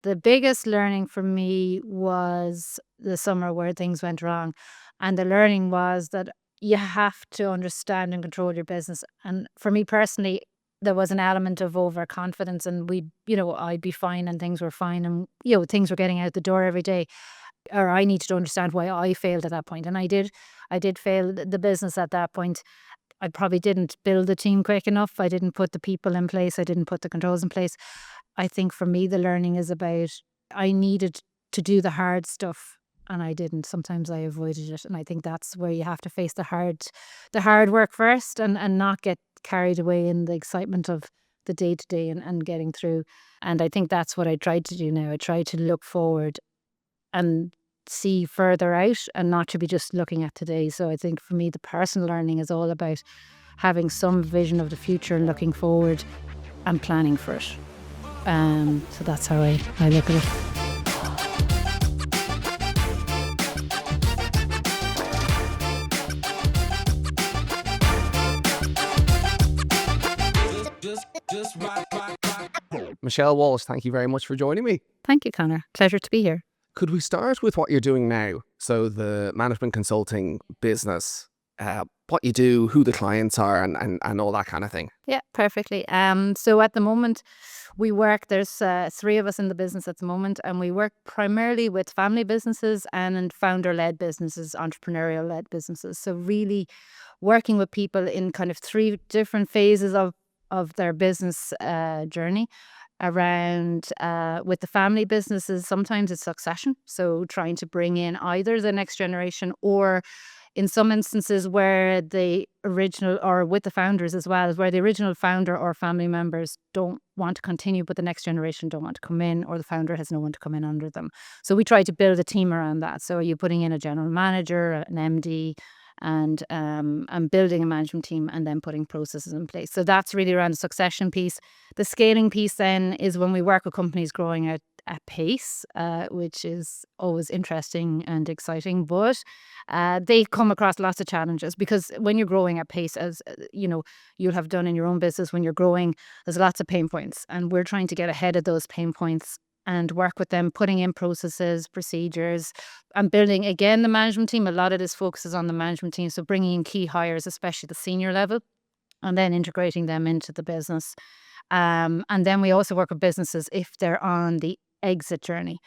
The biggest learning for me was the summer where things went wrong. And the learning was that you have to understand and control your business. And for me personally, there was an element of overconfidence, and I'd be fine and things were fine, and things were getting out the door every day. Or I needed to understand why I failed at that point. And I did. I did fail the business at that point. I probably didn't build the team quick enough. I didn't put the people in place. I didn't put the controls in place. I think for me, the learning is about I needed to do the hard stuff and I didn't. Sometimes I avoided it. And I think that's where you have to face the hard work first, and not get carried away in the excitement of the day to day and getting through. And I think that's what I tried to do now. I tried to look forward and see further out and not to be just looking at today. So I think for me, the personal learning is all about having some vision of the future and looking forward and planning for it. So that's how I look at it. Michelle Walsh, thank you very much for joining me. Thank you, Connor. Pleasure to be here. Could we start with what you're doing now? So the management consulting business, what you do, who the clients are, and all that kind of thing. Yeah, perfectly. So at the moment, there's 3 of us in the business at the moment, and we work primarily with family businesses and founder-led businesses, entrepreneurial-led businesses. So really working with people in kind of 3 different phases of their business journey. Around with the family businesses, sometimes it's succession. So trying to bring in either the next generation, or in some instances where the original, or with the founders as well, where the original founder or family members don't want to continue, but the next generation don't want to come in, or the founder has no one to come in under them. So we try to build a team around that. So you're putting in a general manager, an MD, and building a management team, and then putting processes in place. So that's really around the succession piece. The scaling piece then is when we work with companies growing at pace, which is always interesting and exciting, but they come across lots of challenges, because when you're growing at pace, as you'll have done in your own business, when you're growing, there's lots of pain points, and we're trying to get ahead of those pain points and work with them, putting in processes, procedures, and building, again, the management team. A lot of this focuses on the management team. So bringing in key hires, especially the senior level, and then integrating them into the business. And then we also work with businesses if they're on the exit journey.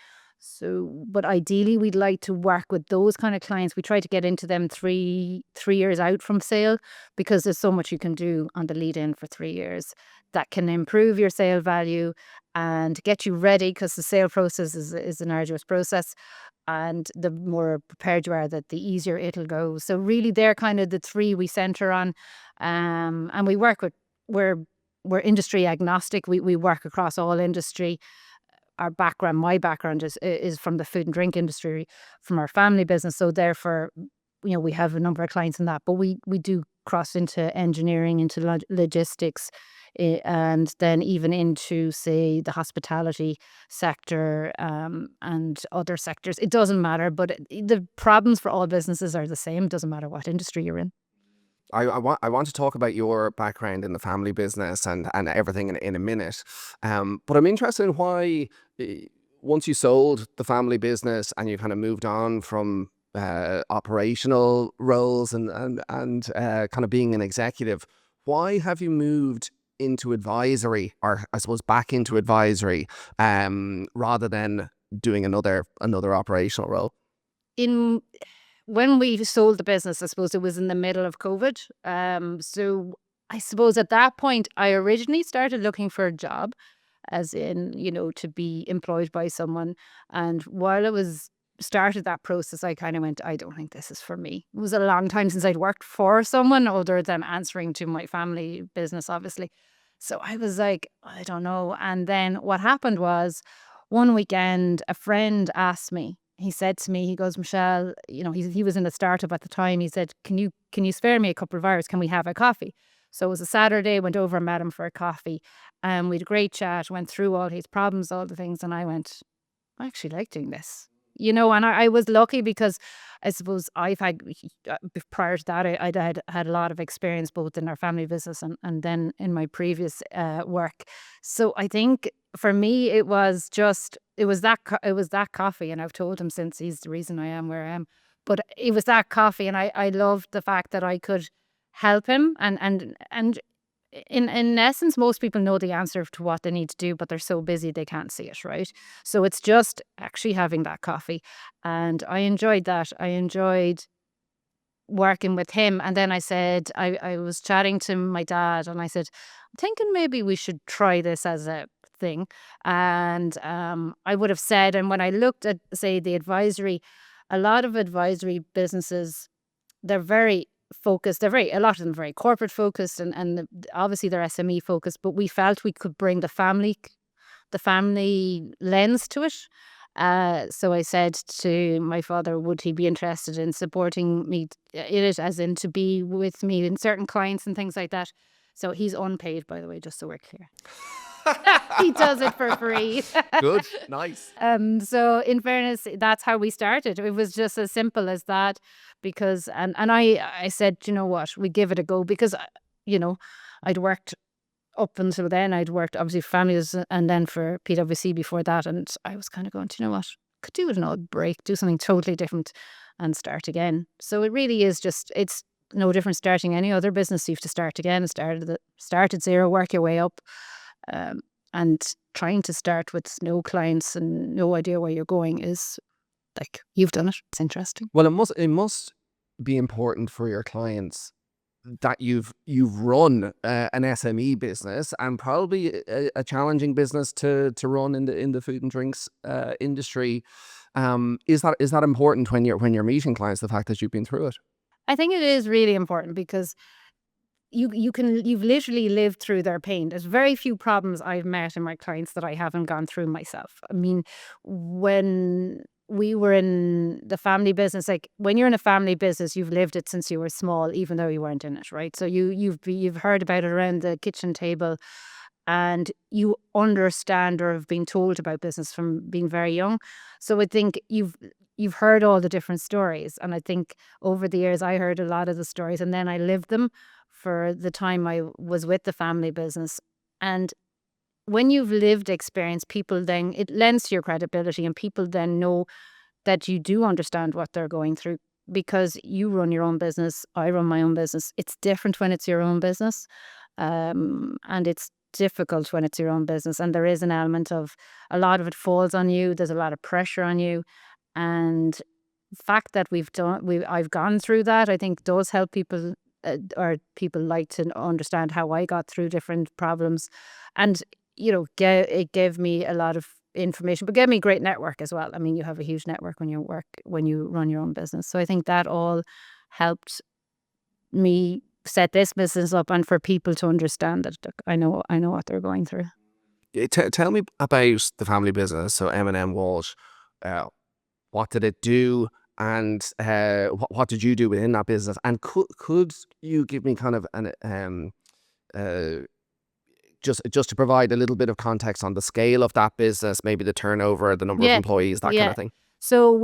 So, but ideally, we'd like to work with those kind of clients. We try to get into them three years out from sale, because there's so much you can do on the lead in for 3 years that can improve your sale value and get you ready, because the sale process is an arduous process. And the more prepared you are, that the easier it'll go. So really, they're kind of the 3 we center on. And we work with, we're industry agnostic. We work across all industry. My background is from the food and drink industry, from our family business. So therefore, we have a number of clients in that, but we do cross into engineering, into logistics, and then even into, say, the hospitality sector, and other sectors. It doesn't matter, but the problems for all businesses are the same. It doesn't matter what industry you're in. I want to talk about your background in the family business and everything in a minute. But I'm interested in why, once you sold the family business and you kind of moved on from operational roles and kind of being an executive, why have you moved into advisory, or I suppose back into advisory, rather than doing another operational role? When we sold the business, I suppose it was in the middle of COVID. So I suppose at that point, I originally started looking for a job, as in, to be employed by someone. And while I was started that process, I kind of went, I don't think this is for me. It was a long time since I'd worked for someone other than answering to my family business, obviously. So I was like, I don't know. And then what happened was, one weekend, a friend asked me, he said to me, he goes, Michelle, he was in a startup at the time. He said, can you spare me a couple of hours? Can we have a coffee? So it was a Saturday, went over and met him for a coffee. And we had a great chat, went through all his problems, all the things. And I went, I actually like doing this. And I was lucky, because I suppose I've had, prior to that, I'd had a lot of experience both in our family business and then in my previous work. So I think for me, it was just it was that coffee, and I've told him since he's the reason I am where I am. But it was that coffee, and I loved the fact that I could help him, and in essence, most people know the answer to what they need to do, but they're so busy they can't see it, right? So it's just actually having that coffee, and I enjoyed that. I enjoyed working with him. And then I said, I was chatting to my dad, and I said, I'm thinking maybe we should try this as a thing. And I would have said, and when I looked at, say, the advisory, a lot of advisory businesses, they're very focused. A lot of them very corporate focused, and obviously they're SME focused, but we felt we could bring the family lens to it. So I said to my father, would he be interested in supporting me in it, as in to be with me in certain clients and things like that. So he's unpaid, by the way, just so we're clear. He does it for free. Good, nice. So in fairness, that's how we started. It was just as simple as that, because and I said, you know what, we give it a go, because you know, I'd worked up until then. I'd worked obviously for families, and then for PwC before that, and I was kind of going, do you know what, could do with an odd break, do something totally different, and start again. So it really is just, it's no different starting any other business. You have to start again, start at zero, work your way up. And trying to start with no clients and no idea where you're going is like, you've done it. It's interesting. Well, it must be important for your clients that you've run an SME business, and probably a challenging business to run in the food and drinks industry. Is that important when you're meeting clients, the fact that you've been through it? I think it is really important, because you've literally lived through their pain. There's very few problems I've met in my clients that I haven't gone through myself. I mean, when we were in the family business, like when you're in a family business, you've lived it since you were small, even though you weren't in it, right? So you've heard about it around the kitchen table, and you understand or have been told about business from being very young. So I think you've heard all the different stories, and I think over the years I heard a lot of the stories, and then I lived them for the time I was with the family business. And when you've lived experience, people then, it lends to your credibility, and people then know that you do understand what they're going through, because you run your own business. I run my own business. It's different when it's your own business. And it's difficult when it's your own business. And there is an element of, a lot of it falls on you. There's a lot of pressure on you. And the fact that I've gone through that, I think does help people, or people like to understand how I got through different problems. And, you know, it gave me a lot of information, but gave me a great network as well. I mean, you have a huge network when you run your own business. So I think that all helped me set this business up, and for people to understand that, look, I know what they're going through. Tell me about the family business. So M&M Walsh, what did it do, and what did you do within that business? And could you give me kind of an just to provide a little bit of context on the scale of that business, maybe the turnover, the number of Yeah, employees, that kind yeah. of thing? So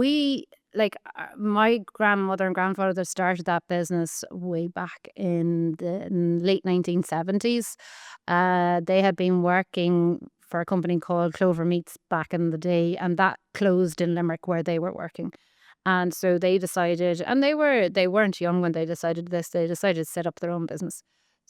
my grandmother and grandfather started that business way back in the late 1970s. They had been working for a company called Clover Meats back in the day, and that closed in Limerick where they were working. And so they decided, and they weren't young when they decided this. They decided to set up their own business.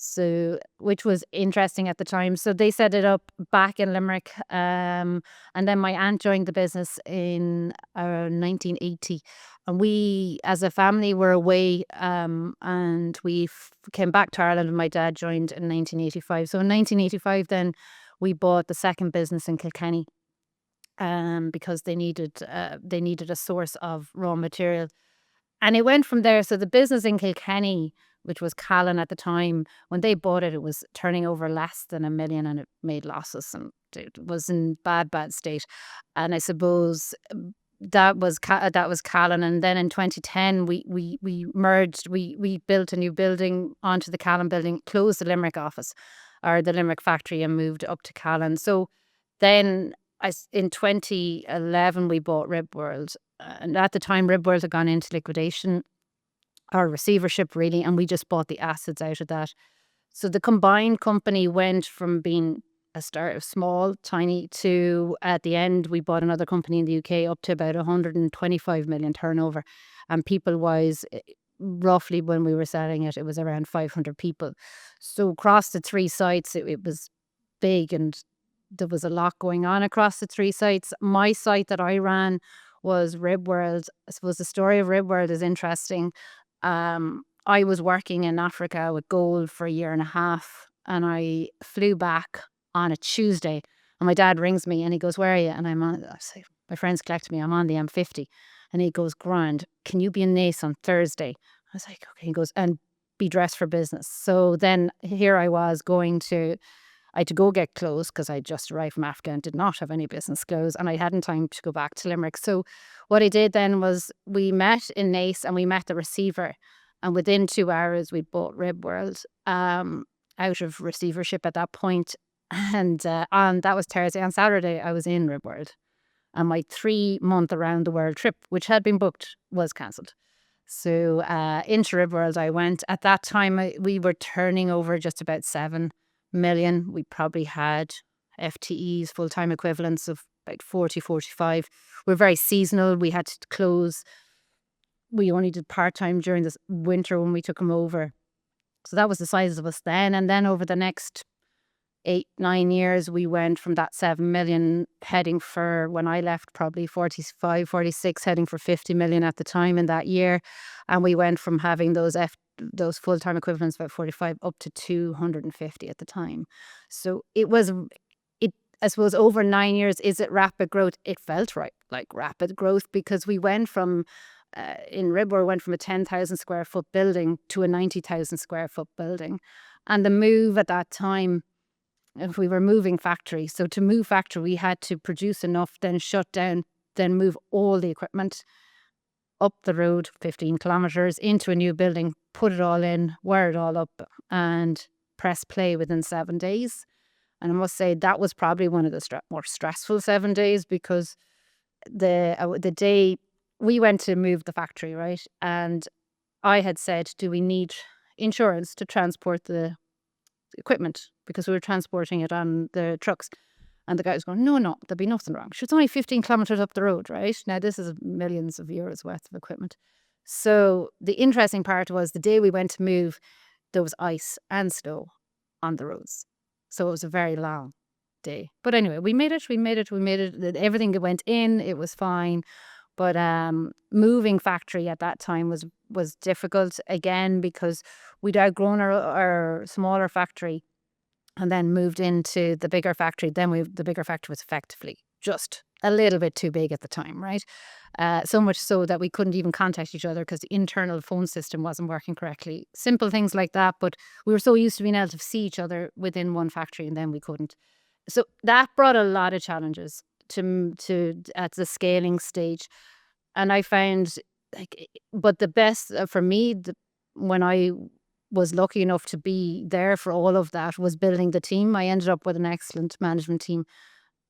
So, which was interesting at the time. So they set it up back in Limerick, and then my aunt joined the business in 1980, and we, as a family, were away, and we came back to Ireland, and my dad joined in 1985. So in 1985, then we bought the second business in Kilkenny, because they needed a source of raw material. And it went from there. So the business in Kilkenny, which was Callan at the time, when they bought it, it was turning over less than 1 million, and it made losses, and it was in bad state. And I suppose that was Callan. And then in 2010, we merged. We built a new building onto the Callan building, closed the Limerick office, or the Limerick factory, and moved up to Callan. So then in 2011, we bought RibWorld. And at the time, RibWorld had gone into liquidation, or receivership really, and we just bought the assets out of that. So the combined company went from being a start of small, tiny, to at the end, we bought another company in the UK up to about 125 million turnover. And people wise, roughly when we were selling it, it was around 500 people. So across the three sites, it was big, and there was a lot going on across the three sites. My site that I ran was RibWorld. I suppose the story of RibWorld is interesting. I was working in Africa with gold for a year and a half, and I flew back on a Tuesday. And my dad rings me and he goes, "Where are you?" And I say, "My friends collect me. I'm on the M50." And he goes, "Grand, can you be in Nace on Thursday?" I was like, "Okay." He goes, "And be dressed for business." So then here I was I had to go get clothes because I just arrived from Africa and did not have any business clothes, and I hadn't time to go back to Limerick. So what I did then was we met in Nace and we met the receiver, and within 2 hours we bought RibWorld out of receivership at that point. And on that was Thursday. On Saturday I was in RibWorld, and my 3-month around the world trip, which had been booked, was cancelled. So into RibWorld I went. At that time, we were turning over just about 7 million. We probably had FTEs, full-time equivalents, of about 40, 45. We're very seasonal. We had to close. We only did part-time during this winter when we took them over. So that was the size of us then. And then over the next 8, 9 years, we went from that 7 million heading for, when I left, probably 45, 46, heading for 50 million at the time in that year. And we went from having those full-time equivalents, about 45, up to 250 at the time. So I suppose over 9 years, is it rapid growth? It felt right, like rapid growth, because we went from, in RibWorld, went from a 10,000 square foot building to a 90,000 square foot building. And the move at that time, if we were moving factory. So to move factory, we had to produce enough, then shut down, then move all the equipment up the road 15 kilometres into a new building, put it all in, wire it all up, and press play within 7 days. And I must say that was probably one of the more stressful 7 days, because the day we went to move the factory, right? And I had said, do we need insurance to transport the equipment, because we were transporting it on the trucks. And the guy was going, no, there'll be nothing wrong. Sure, it's only 15 kilometres up the road, right? Now, this is millions of euros worth of equipment. So the interesting part was the day we went to move, there was ice and snow on the roads. So it was a very long day. But anyway, we made it. Everything that went in, it was fine. But moving factory at that time was difficult, again, because we'd outgrown our smaller factory and then moved into the bigger factory. Then the bigger factory was effectively just a little bit too big at the time, right? So much so that we couldn't even contact each other because the internal phone system wasn't working correctly. Simple things like that, but we were so used to being able to see each other within one factory, and then we couldn't. So that brought a lot of challenges to at the scaling stage. And I found, but the best for me, when I was lucky enough to be there for all of that, was building the team. I ended up with an excellent management team,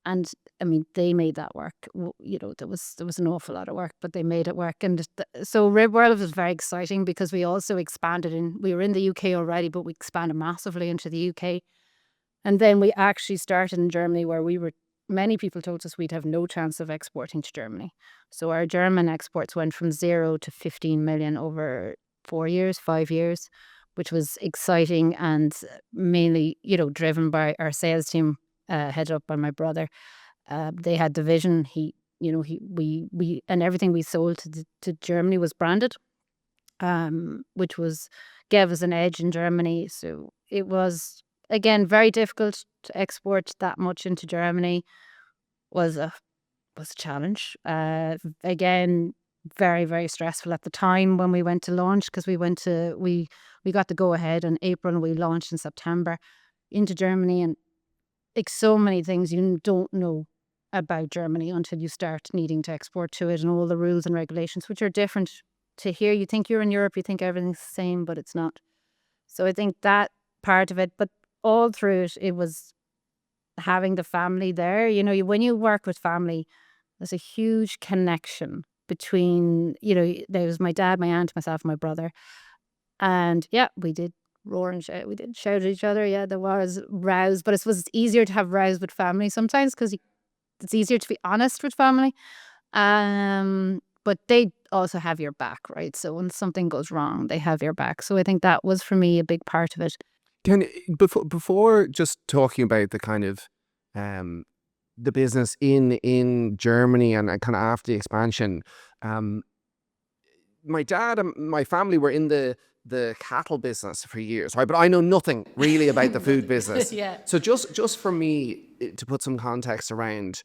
and I mean, they made that work. There was an awful lot of work, but they made it work. And so RibWorld was very exciting because we also expanded we were in the UK already, but we expanded massively into the UK. And then we actually started in Germany, where many people told us we'd have no chance of exporting to Germany. So our German exports went from 0 to 15 million over 4 years, 5 years, which was exciting, and mainly, driven by our sales team, headed up by my brother. They had the vision. We and everything we sold to Germany was branded, which gave us an edge in Germany. So it was, again, very difficult to export that much into Germany. Was a challenge. Again, very, very stressful at the time when we went to launch, because we got to go ahead in April and we launched in September into Germany. And so many things you don't know about Germany until you start needing to export to it, and all the rules and regulations, which are different to here. You think you're in Europe, you think everything's the same, but it's not. So I think that part of it, but all through it, it was having the family there. When you work with family, there's a huge connection between, there was my dad, my aunt, myself, my brother. And yeah, we did roar and shout. We did shout at each other. Yeah, there was rows, but I suppose it's easier to have rows with family sometimes because it's easier to be honest with family. But they also have your back, right? So when something goes wrong, they have your back. So I think that was for me a big part of it. Can before just talking about the kind of um the business in Germany and kind of after the expansion, um my dad and my family were in the cattle business for years, right? But I know nothing really about the food business. Yeah. So just for me to put some context around,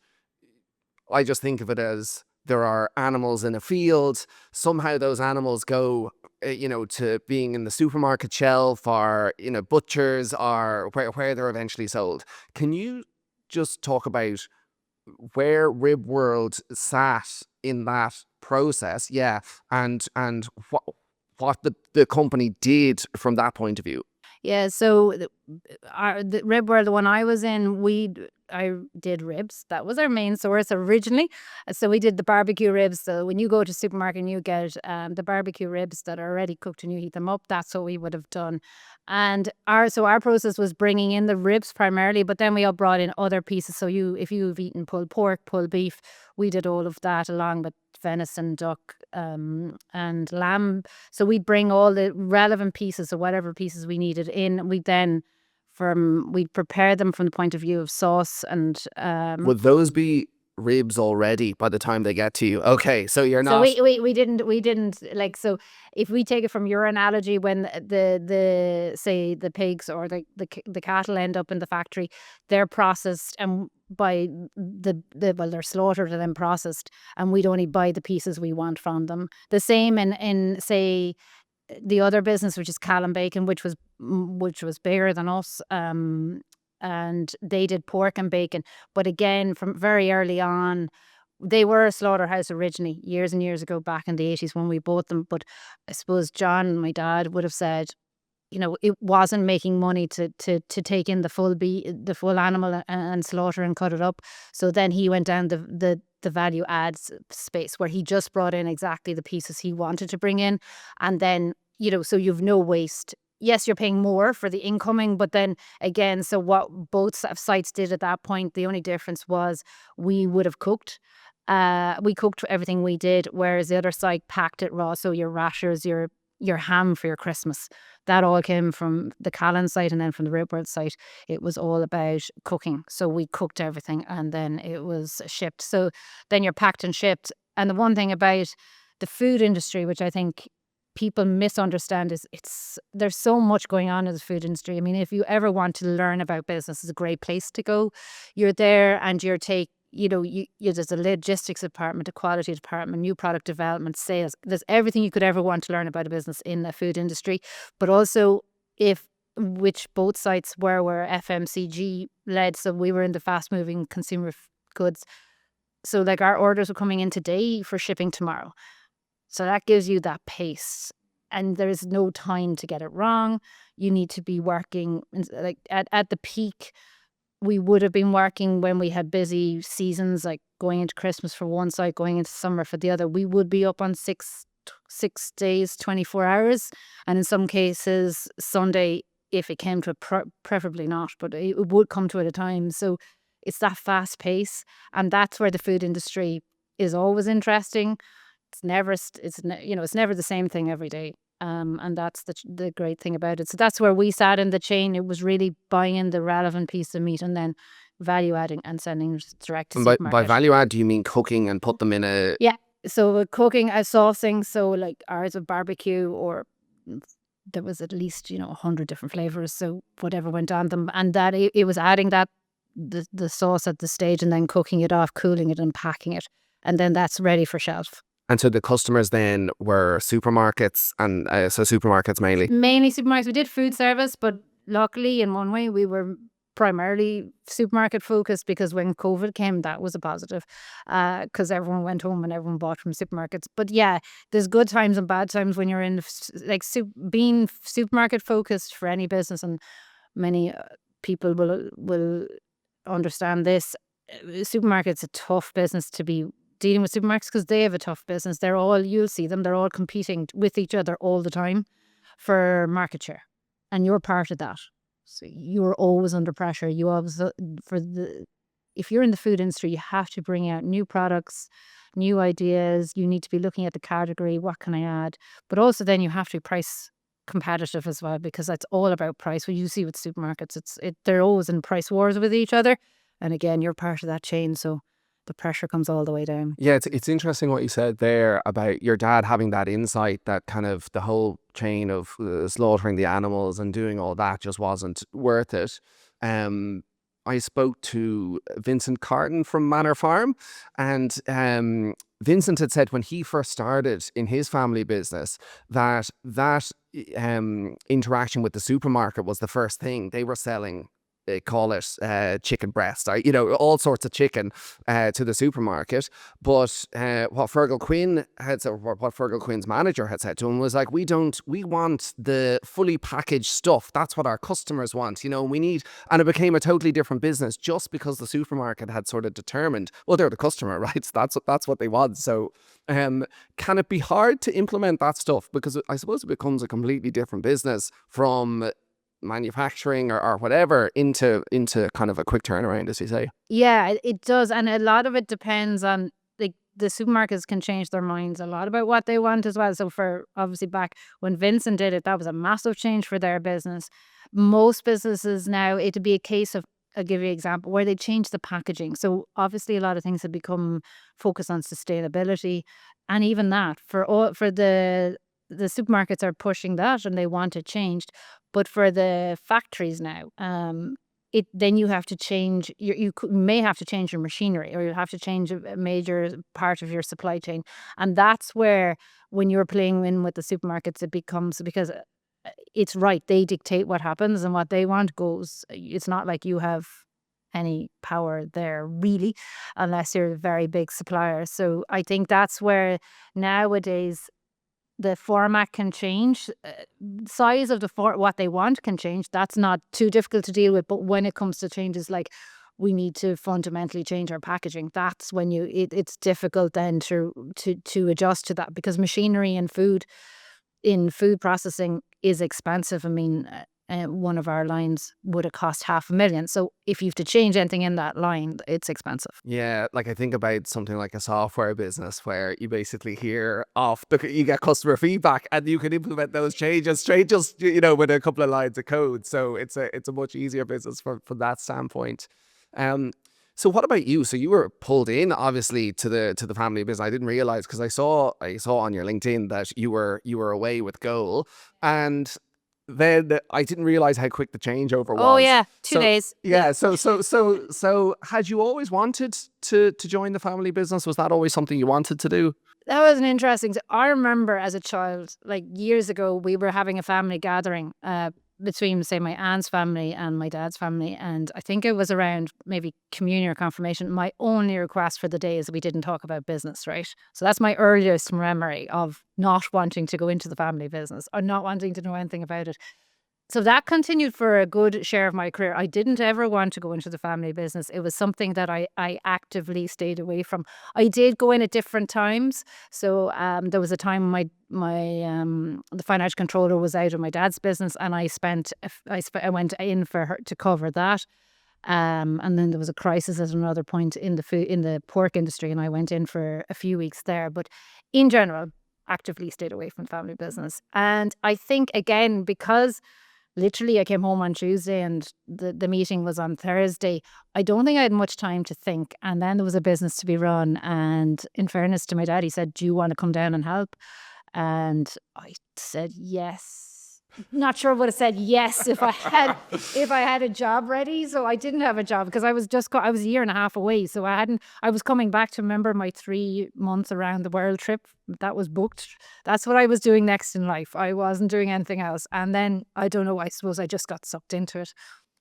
I just think of it as there are animals in a field. Somehow those animals go, to being in the supermarket shelf or, butchers or where they're eventually sold. Can you just talk about where RibWorld sat in that process? Yeah. And what the company did from that point of view. Yeah, so the RibWorld, the one I was in, I did ribs. That was our main source originally. So we did the barbecue ribs. So when you go to supermarket and you get the barbecue ribs that are already cooked and you heat them up, that's what we would have done. And our process was bringing in the ribs primarily, but then we all brought in other pieces. So if you've eaten pulled pork, pulled beef, we did all of that along with venison, duck, and lamb. So we'd bring all the relevant pieces or whatever pieces we needed in. We'd prepare them from the point of view of sauce and Would those be ribs already by the time they get to you? Okay, so you're so not. we didn't like, so if we take it from your analogy, when the say the pigs or the cattle end up in the factory, they're processed and by well, they're slaughtered and then processed, and we'd only buy the pieces we want from them. The same in say the other business, which is Callum Bacon, which was bigger than us, and they did pork and bacon. But again, from very early on, they were a slaughterhouse originally, years and years ago, back in the 80s when we bought them. But I suppose John, my dad, would have said, it wasn't making money to take in the full animal and slaughter and cut it up. So then he went down the value adds space where he just brought in exactly the pieces he wanted to bring in. And then, so you've no waste. Yes, you're paying more for the incoming, but then again, so what both sites did at that point, the only difference was we would have cooked. We cooked everything we did, whereas the other site packed it raw. So your rashers, your ham for your Christmas, that all came from the Callan site, and then from the RibWorld site, it was all about cooking. So we cooked everything and then it was shipped. So then you're packed and shipped. And the one thing about the food industry, which I think people misunderstand, is there's so much going on in the food industry. I mean, if you ever want to learn about business, it's a great place to go. You're there and there's a logistics department, a quality department, new product development, sales. There's everything you could ever want to learn about a business in the food industry. But also, which both sites were FMCG led. So we were in the fast moving consumer goods. So like our orders were coming in today for shipping tomorrow. So that gives you that pace. And there's no time to get it wrong. You need to be working like at the peak. We would have been working when we had busy seasons, like going into Christmas for one site, going into summer for the other. We would be up on 6 days, 24 hours. And in some cases, Sunday, if it came to it, preferably not, but it would come to it at a time. So it's that fast pace. And that's where the food industry is always interesting. It's never the same thing every day. And that's the great thing about it. So that's where we sat in the chain. It was really buying the relevant piece of meat and then value adding and sending direct to And supermarket. by value add, do you mean cooking and put them in a? Yeah. So cooking as saucing. So like ours with barbecue, or there was at least 100 different flavors. So whatever went on them, and that it was adding that the sauce at the stage and then cooking it off, cooling it, and packing it, and then that's ready for shelf. And so the customers then were supermarkets, and so supermarkets mainly. Mainly supermarkets. We did food service, but luckily in one way we were primarily supermarket focused, because when COVID came, that was a positive, because everyone went home and everyone bought from supermarkets. But yeah, there's good times and bad times when you're in being supermarket focused for any business, and many people will understand this. Supermarket's a tough business to be dealing with, supermarkets, because they have a tough business. You'll see them, they're all competing with each other all the time for market share. and you're part of that. So you're always under pressure. You always if you're in the food industry, you have to bring out new products, new ideas. You need to be looking at the category. What can I add? But also then you have to be price competitive as well, because that's all about price. What you see with supermarkets, they're always in price wars with each other. And again, you're part of that chain. So the pressure comes all the way down. Yeah, it's interesting what you said there about your dad having that insight that kind of the whole chain of slaughtering the animals and doing all that just wasn't worth it. Um, I spoke to Vincent Carton from Manor Farm, and Vincent had said when he first started in his family business that interaction with the supermarket was the first thing. They were selling, call it chicken breast, or, all sorts of chicken to the supermarket. But what Fergal Quinn had said, or what Fergal Quinn's manager had said to him was like, we want the fully packaged stuff. That's what our customers want, and it became a totally different business just because the supermarket had sort of determined, well, they're the customer, right? So that's what they want. So can it be hard to implement that stuff? Because I suppose it becomes a completely different business from manufacturing or whatever into kind of a quick turnaround, as you say. Yeah, it does. And a lot of it depends on, like, the supermarkets can change their minds a lot about what they want as well. So for obviously back when Vincent did it, that was a massive change for their business. Most businesses now, it'd be a case of, I'll give you an example, where they change the packaging. So obviously a lot of things have become focused on sustainability. And even that, for the supermarkets are pushing that and they want it changed. But for the factories now, then you have to change. You may have to change your machinery, or you have to change a major part of your supply chain, and that's where, when you're playing in with the supermarkets, it becomes, because it's right. They dictate what happens, and what they want goes. It's not like you have any power there really, unless you're a very big supplier. So I think that's where nowadays the format can change. Size of what they want can change. That's not too difficult to deal with. But when it comes to changes like, we need to fundamentally change our packaging, that's when it's difficult then to adjust to that, because machinery and food processing is expensive. I mean, one of our lines would have cost 500,000. So if you have to change anything in that line, it's expensive. Yeah, like I think about something like a software business where you basically you get customer feedback and you can implement those changes straight just with a couple of lines of code. So it's a much easier business from that standpoint. So what about you? So you were pulled in obviously to the family business. I didn't realize, because I saw on your LinkedIn that you were away with Goal, and then I didn't realize how quick the changeover Oh was. yeah, 2 days. Yeah. So had you always wanted to join the family business? Was that always something you wanted to do? That was an interesting. I remember as a child, like years ago, we were having a family gathering between, say, my aunt's family and my dad's family, and I think it was around maybe communion or confirmation. My only request for the day is that we didn't talk about business, right? So that's my earliest memory of not wanting to go into the family business or not wanting to know anything about it. So that continued for a good share of my career. I didn't ever want to go into the family business. It was something that I actively stayed away from. I did go in at different times. So there was a time the financial controller was out of my dad's business, and I went in for her to cover that. And then there was a crisis at another point in the pork industry, and I went in for a few weeks there. But in general, actively stayed away from family business. And I think, again, because literally I came home on Tuesday and the meeting was on Thursday, I don't think I had much time to think. And then there was a business to be run. And in fairness to my dad, he said, "Do you want to come down and help?" And I said yes. Not sure I would have said yes if I had a job ready. So I didn't have a job because I was a year and a half away. So I was coming back to remember my 3 months around the world trip. That was booked. That's what I was doing next in life. I wasn't doing anything else. And then, I don't know, I suppose I just got sucked into it.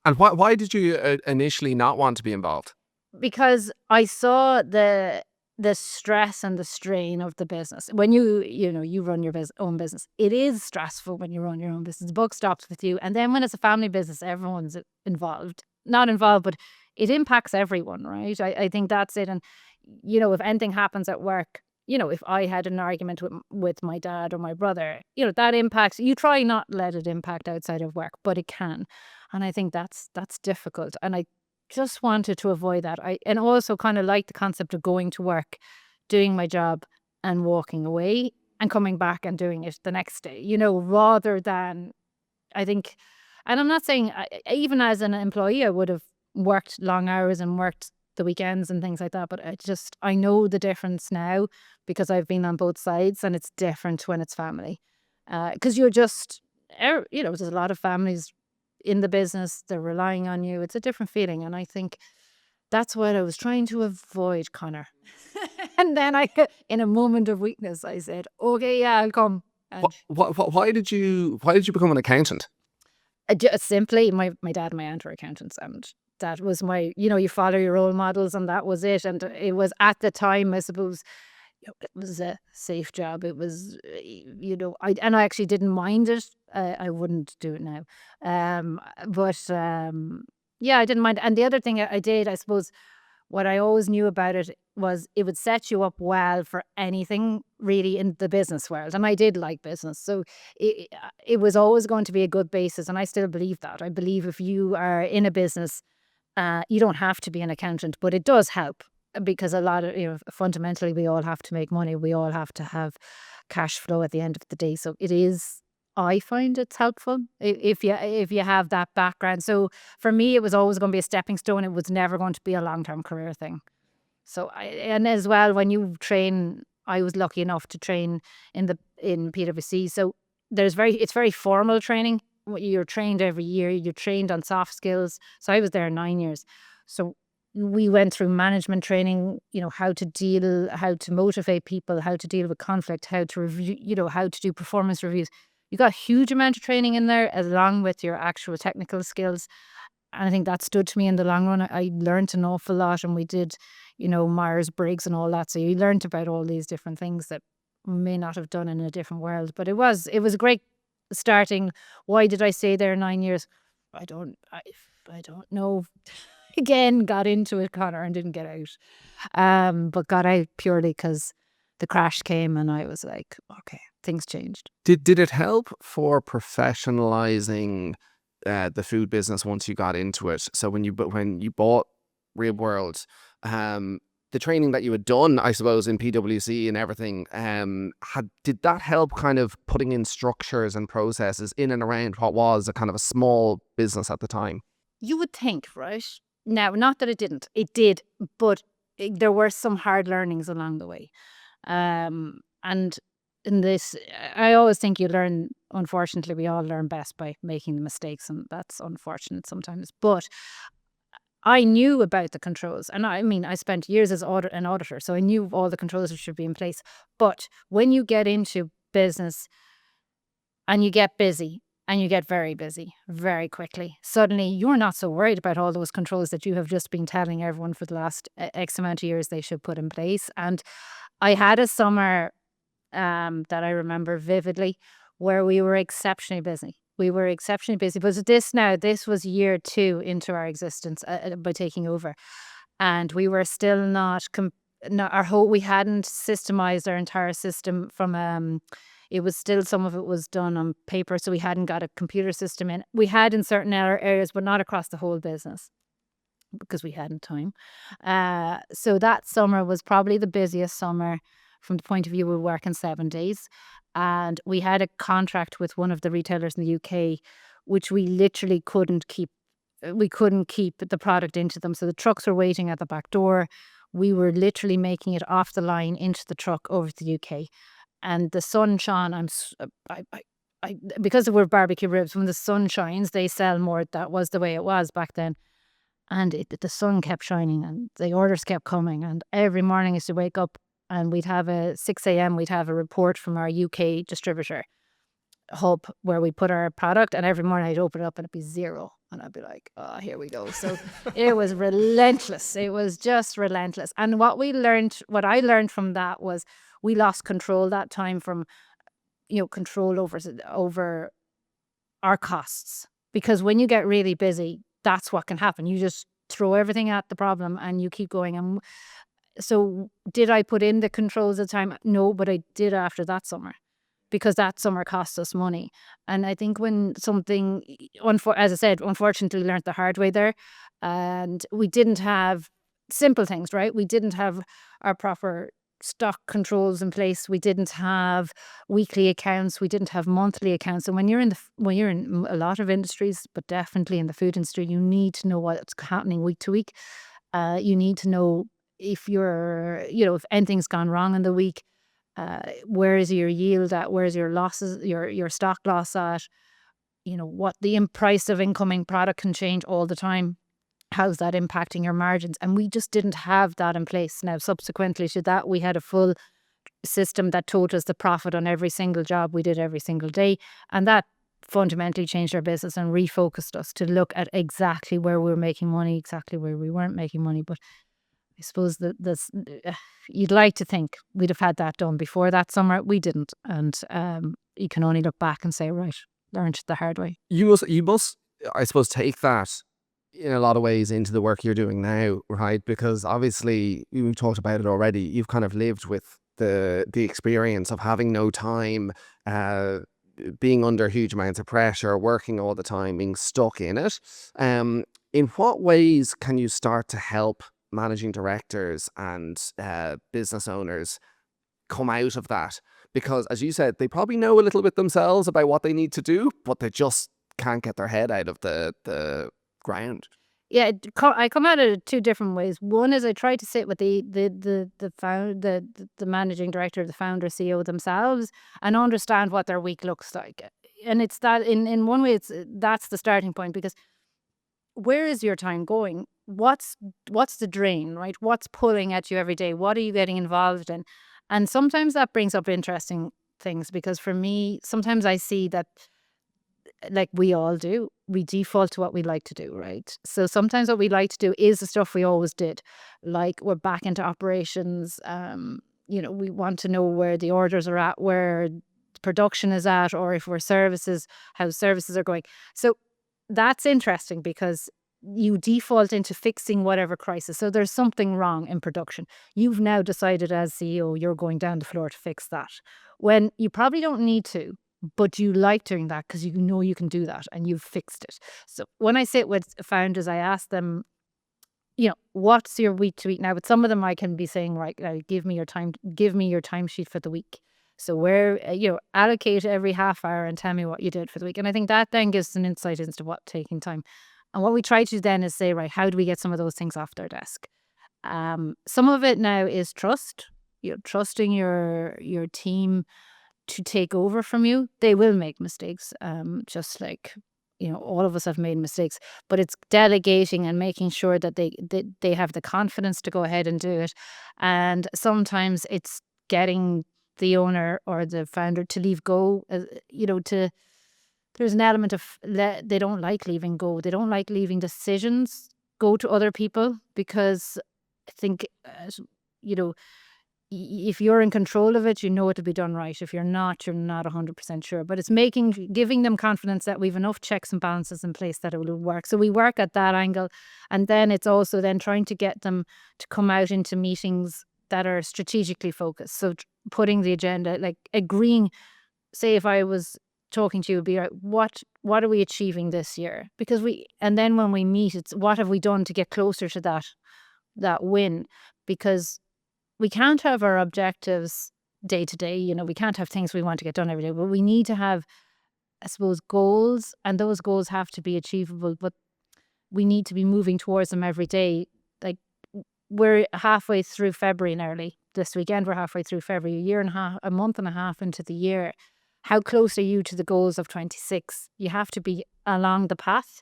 And why did you initially not want to be involved? Because I saw the stress and the strain of the business. When you run your own business, it is stressful when you run your own business. The buck stops with you. And then when it's a family business, everyone's involved. Not involved, but it impacts everyone, right? I think that's it. And, if anything happens at work, if I had an argument with my dad or my brother, that impacts, you try not let it impact outside of work, but it can. And I think that's difficult. And I just wanted to avoid that. And also kind of like the concept of going to work, doing my job and walking away and coming back and doing it the next day, rather than, I think, and I'm not saying, even as an employee, I would have worked long hours and worked the weekends and things like that. But I know the difference now because I've been on both sides, and it's different when it's family. Because you're just, there's a lot of families in the business, they're relying on you. It's a different feeling. And I think that's what I was trying to avoid, Connor. And then in a moment of weakness, I said, okay, yeah, I'll come. And Why did you become an accountant? Simply, my dad and my aunt were accountants, and that was you follow your role models, and that was it. And it was, at the time, I suppose, it was a safe job. It was, I actually didn't mind it. I wouldn't do it now. But yeah, I didn't mind. And the other thing I did, I suppose, what I always knew about it was it would set you up well for anything really in the business world. And I did like business. So it was always going to be a good basis. And I still believe that. I believe if you are in a business, you don't have to be an accountant, but it does help because a lot of, fundamentally, we all have to make money. We all have to have cash flow at the end of the day. So it is, I find it's helpful if you have that background. So for me, it was always going to be a stepping stone. It was never going to be a long-term career thing. So and as well, when you train, I was lucky enough to train in PwC. So it's very formal training. You're trained every year. You're trained on soft skills. So I was there 9 years. So we went through management training, how to motivate people, how to deal with conflict, how to review, how to do performance reviews. You got a huge amount of training in there along with your actual technical skills. And I think that stood to me in the long run. I learned an awful lot, and we did, Myers-Briggs and all that. So you learned about all these different things that may not have done in a different world. But it was a great starting. Why did I stay there 9 years? I don't know. Again, got into it, Connor, and didn't get out. But got out purely because the crash came, and I was like, okay, things changed. Did it help for professionalizing the food business once you got into it? So when you bought RibWorld, the training that you had done, I suppose, in PwC and everything, did that help kind of putting in structures and processes in and around what was a kind of a small business at the time? You would think, right? Now, not that it didn't. It did, but there were some hard learnings along the way. And in this, I always think you learn, unfortunately, we all learn best by making the mistakes, and that's unfortunate sometimes. But I knew about the controls, and I spent years as an auditor, so I knew all the controls that should be in place. But when you get into business and you get busy, and you get very busy very quickly, suddenly you're not so worried about all those controls that you have just been telling everyone for the last X amount of years they should put in place. And I had a summer that I remember vividly where we were exceptionally busy. But this was year 2 into our existence by taking over. And we were still we hadn't systemized our entire system from, it was still, some of it was done on paper. So we hadn't got a computer system in. We had in certain areas, but not across the whole business because we hadn't time. So that summer was probably the busiest summer from the point of view we were working 7 days. And we had a contract with one of the retailers in the UK, which we literally couldn't keep. We couldn't keep the product into them. So the trucks were waiting at the back door. We were literally making it off the line into the truck over to the UK. And the sun shone. Because we're barbecue ribs, when the sun shines, they sell more. That was the way it was back then. And the sun kept shining, and the orders kept coming. And every morning I used to wake up, and we'd have 6 a.m. we'd have a report from our UK distributor hub where we put our product, and every morning I'd open it up and it'd be 0. And I'd be like, oh, here we go. So it was relentless. It was just relentless. And what I learned from that was we lost control that time from, control over our costs. Because when you get really busy, that's what can happen. You just throw everything at the problem and you keep going. And So did I put in the controls at the time? No, but I did after that summer, because that summer cost us money. And I think when something, as I said, unfortunately learned the hard way there, and we didn't have simple things, right? We didn't have our proper stock controls in place. We didn't have weekly accounts. We didn't have monthly accounts. And when you're in when you're in a lot of industries, but definitely in the food industry, you need to know what's happening week to week. You need to know if if anything's gone wrong in the week. Where is your yield at? Where's your losses, your stock loss at? What the price of incoming product can change all the time. How's that impacting your margins? And we just didn't have that in place. Now, subsequently to that, we had a full system that told us the profit on every single job we did every single day. And that fundamentally changed our business and refocused us to look at exactly where we were making money, exactly where we weren't making money. But I suppose that you'd like to think we'd have had that done before that summer. We didn't. And you can only look back and say, right, learned the hard way. You must, I suppose, take that in a lot of ways into the work you're doing now, right? Because obviously we've talked about it already. You've kind of lived with the experience of having no time, uh, being under huge amounts of pressure, working all the time, being stuck in it. In what ways can you start to help managing directors and business owners come out of that? Because as you said, they probably know a little bit themselves about what they need to do, but they just can't get their head out of the ground. Yeah, I come at it two different ways. One is I try to sit with the managing director, the founder, CEO themselves, and understand what their week looks like. And it's that in one way, that's the starting point, because where is your time going? What's the drain, right? What's pulling at you every day? What are you getting involved in? And sometimes that brings up interesting things, because for me, sometimes I see that, like we all do, we default to what we like to do, right? So sometimes what we like to do is the stuff we always did. Like we're back into operations. We want to know where the orders are at, where production is at, or if we're services, how services are going. So that's interesting, because you default into fixing whatever crisis. So there's something wrong in production. You've now decided as CEO you're going down the floor to fix that, when you probably don't need to, but you like doing that because you know you can do that and you've fixed it. So when I sit with founders, I ask them, what's your week to week now? But some of them I can be saying, right, give me your timesheet for the week. So where, allocate every half hour and tell me what you did for the week. And I think that then gives an insight into what taking time. And what we try to do then is say, right, how do we get some of those things off their desk? Some of it now is trust. Trusting your team to take over from you. They will make mistakes, just like all of us have made mistakes. But it's delegating and making sure that they have the confidence to go ahead and do it. And sometimes it's getting the owner or the founder to leave go. To There's an element of they don't like leaving go. They don't like leaving decisions go to other people, because I think you know if you're in control of it, it'll be done right. If you're not 100% sure. But it's giving them confidence that we've enough checks and balances in place that it will work. So we work at that angle. And then it's also then trying to get them to come out into meetings that are strategically focused. So putting the agenda, like agreeing, say if I was talking to you, would be like, what are we achieving this year? And then when we meet, it's what have we done to get closer to that win? Because we can't have our objectives day to day. We can't have things we want to get done every day, but we need to have, I suppose, goals, and those goals have to be achievable, but we need to be moving towards them every day. Like we're halfway through February nearly. This weekend, we're halfway through February, a month and a half into the year. How close are you to the goals of 26? You have to be along the path.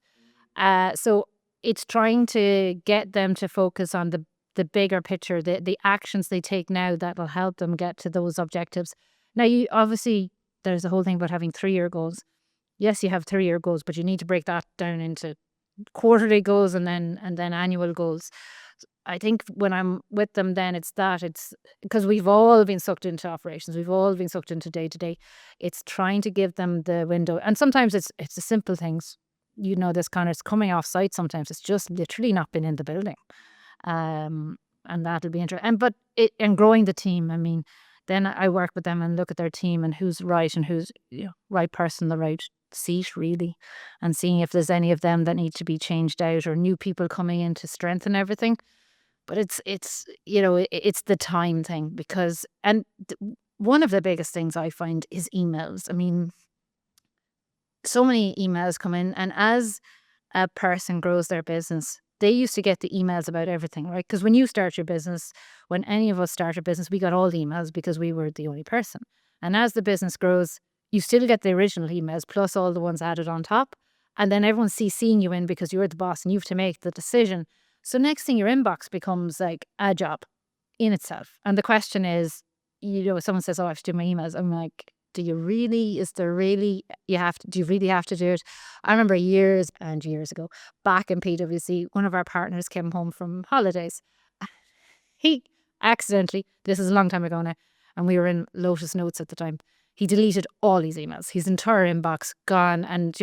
So it's trying to get them to focus on the bigger picture, the actions they take now that will help them get to those objectives. Now, there's a whole thing about having 3-year goals. Yes, you have 3-year goals, but you need to break that down into quarterly goals and then annual goals. I think when I'm with them, then it's because we've all been sucked into operations. We've all been sucked into day to day. It's trying to give them the window. And sometimes it's the simple things. This kind of, it's coming off site. Sometimes it's just literally not been in the building. and that'll be interesting. And growing the team. I mean, then I work with them and look at their team and who's right and who's right person, the right seat really, and seeing if there's any of them that need to be changed out or new people coming in to strengthen everything. But it's the time thing because one of the biggest things I find is emails. I mean, so many emails come in, and as a person grows their business, they used to get the emails about everything, right? Because when you start your business, when any of us start a business, we got all the emails because we were the only person. And as the business grows, you still get the original emails plus all the ones added on top. And then everyone's CCing you in because you're the boss and you have to make the decision. So next thing your inbox becomes like a job in itself. And the question is, someone says, "Oh, I have to do my emails." I'm like, do you really? Is there really? Do you really have to do it? I remember years and years ago, back in PwC, one of our partners came home from holidays. He accidentally, this is a long time ago now, and we were in Lotus Notes at the time. He deleted all his emails, his entire inbox gone. And,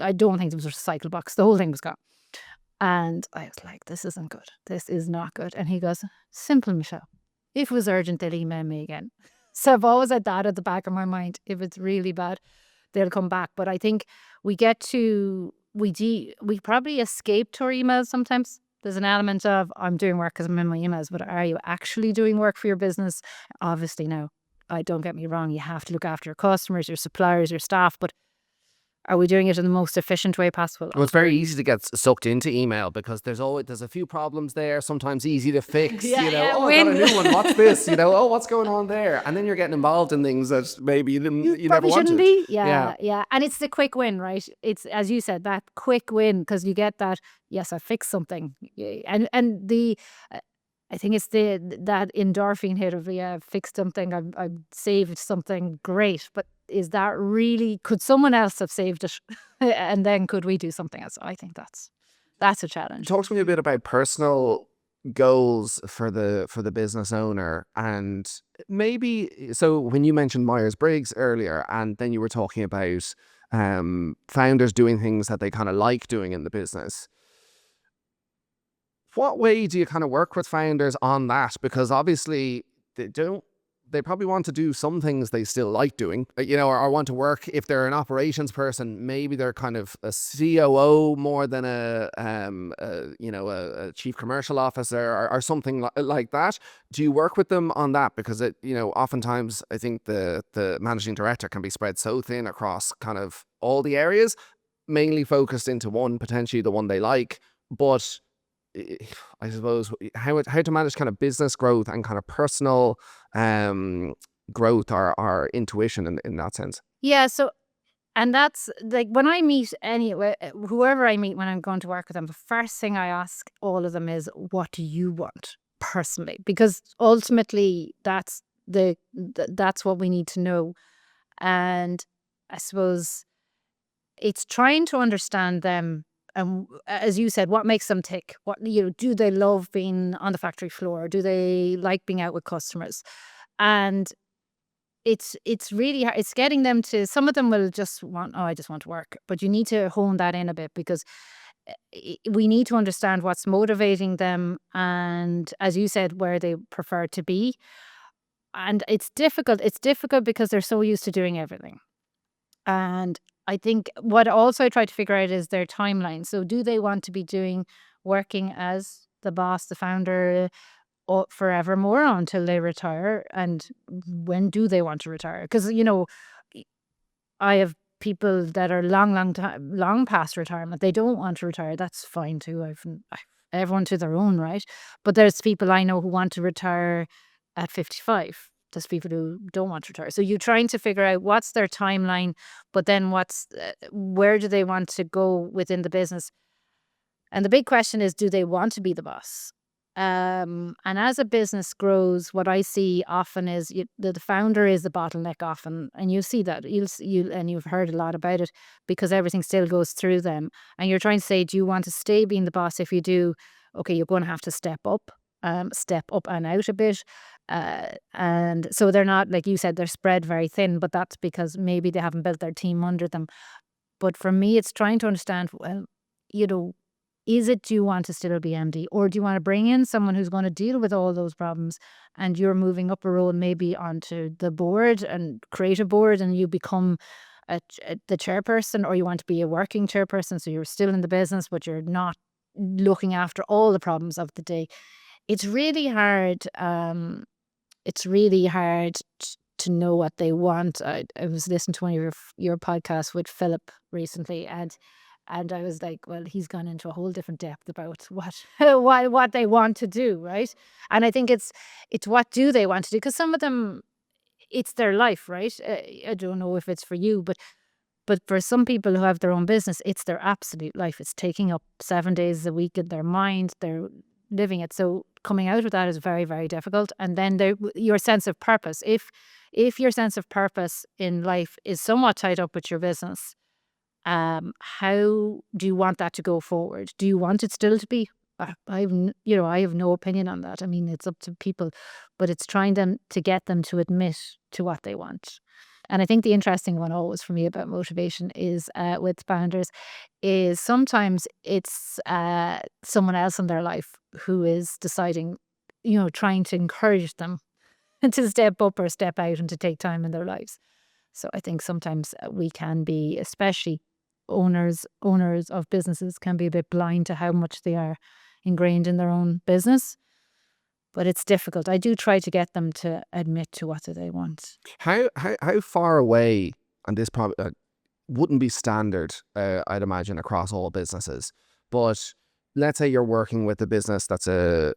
I don't think there was a recycle box. The whole thing was gone. And I was like, this isn't good. This is not good. And he goes, "Simple, Michelle. If it was urgent, they'll email me again." So I've always had that at the back of my mind. If it's really bad, they'll come back. But I think we probably escape to our emails sometimes. There's an element of, I'm doing work because I'm in my emails, but are you actually doing work for your business? Obviously, no. Don't get me wrong. You have to look after your customers, your suppliers, your staff, but are we doing it in the most efficient way possible? Well, it's very easy to get sucked into email because there's a few problems there, sometimes easy to fix, oh, I got a new one, what's this, oh, what's going on there? And then you're getting involved in things that maybe you never probably shouldn't wanted. be. Yeah. And it's the quick win, right? It's, as you said, that quick win, because you get that, yes, I fixed something. And I think it's that endorphin hit of, I've fixed something, I've saved something, great. But is that really, could someone else have saved it? And then could we do something else? I think that's a challenge. Talk to me a bit about personal goals for the business owner, and maybe, so when you mentioned Myers-Briggs earlier, and then you were talking about founders doing things that they kind of like doing in the business. What way do you kind of work with founders on that? Because obviously they probably want to do some things they still like doing, or want to work. If they're an operations person, maybe they're kind of a COO more than a chief commercial officer or something like that. Do you work with them on that? Because oftentimes I think the managing director can be spread so thin across kind of all the areas, mainly focused into one, potentially the one they like, but I suppose how to manage kind of business growth and kind of personal growth or intuition in that sense. Yeah. So, and that's like when I meet whoever I meet when I'm going to work with them, the first thing I ask all of them is, what do you want personally? Because ultimately that's what we need to know. And I suppose it's trying to understand them. And as you said, what makes them tick? What, do they love being on the factory floor? Do they like being out with customers? And it's really hard. It's getting them to, some of them will just want, oh, I just want to work. But you need to hone that in a bit, because we need to understand what's motivating them, and as you said, where they prefer to be. And it's difficult. It's difficult because they're so used to doing everything. And I think what also I try to figure out is their timeline. So do they want to be working as the boss, the founder, forevermore until they retire? And when do they want to retire? Because, I have people that are long past retirement. They don't want to retire. That's fine too. Everyone to their own, right? But there's people I know who want to retire at 55. There's people who don't want to retire. So you're trying to figure out what's their timeline, but then where do they want to go within the business? And the big question is, do they want to be the boss? And as a business grows, what I see often is the founder is the bottleneck often, and you see that you've heard a lot about it, because everything still goes through them. And you're trying to say, do you want to stay being the boss? If you do, okay, you're going to have to step up and out a bit. And so they're not, like you said, they're spread very thin, but that's because maybe they haven't built their team under them. But for me, it's trying to understand, well, do you want to still be MD, or do you want to bring in someone who's going to deal with all those problems, and you're moving up a role maybe onto the board and create a board, and you become the chairperson, or you want to be a working chairperson, so you're still in the business but you're not looking after all the problems of the day. It's really hard. It's really hard to know what they want. I was listening to one of your podcasts with Philip recently, and I was like, well, he's gone into a whole different depth about what what they want to do, right? And I think it's what do they want to do, because some of them, it's their life, right? I don't know if it's for you, but for some people who have their own business, it's their absolute life. It's taking up 7 days a week in their mind. They're living it. So coming out of that is very, very difficult. And then your sense of purpose. If your sense of purpose in life is somewhat tied up with your business, how do you want that to go forward? Do you want it still to be? I have no opinion on that. I mean, it's up to people, but it's trying to get them to admit to what they want. And I think the interesting one always for me about motivation is with founders is sometimes it's someone else in their life who is deciding, trying to encourage them to step up or step out and to take time in their lives. So I think sometimes we can be, especially owners of businesses, can be a bit blind to how much they are ingrained in their own business. But it's difficult. I do try to get them to admit to what they want. How far away, and this probably wouldn't be standard, I'd imagine, across all businesses. But let's say you're working with a business that's a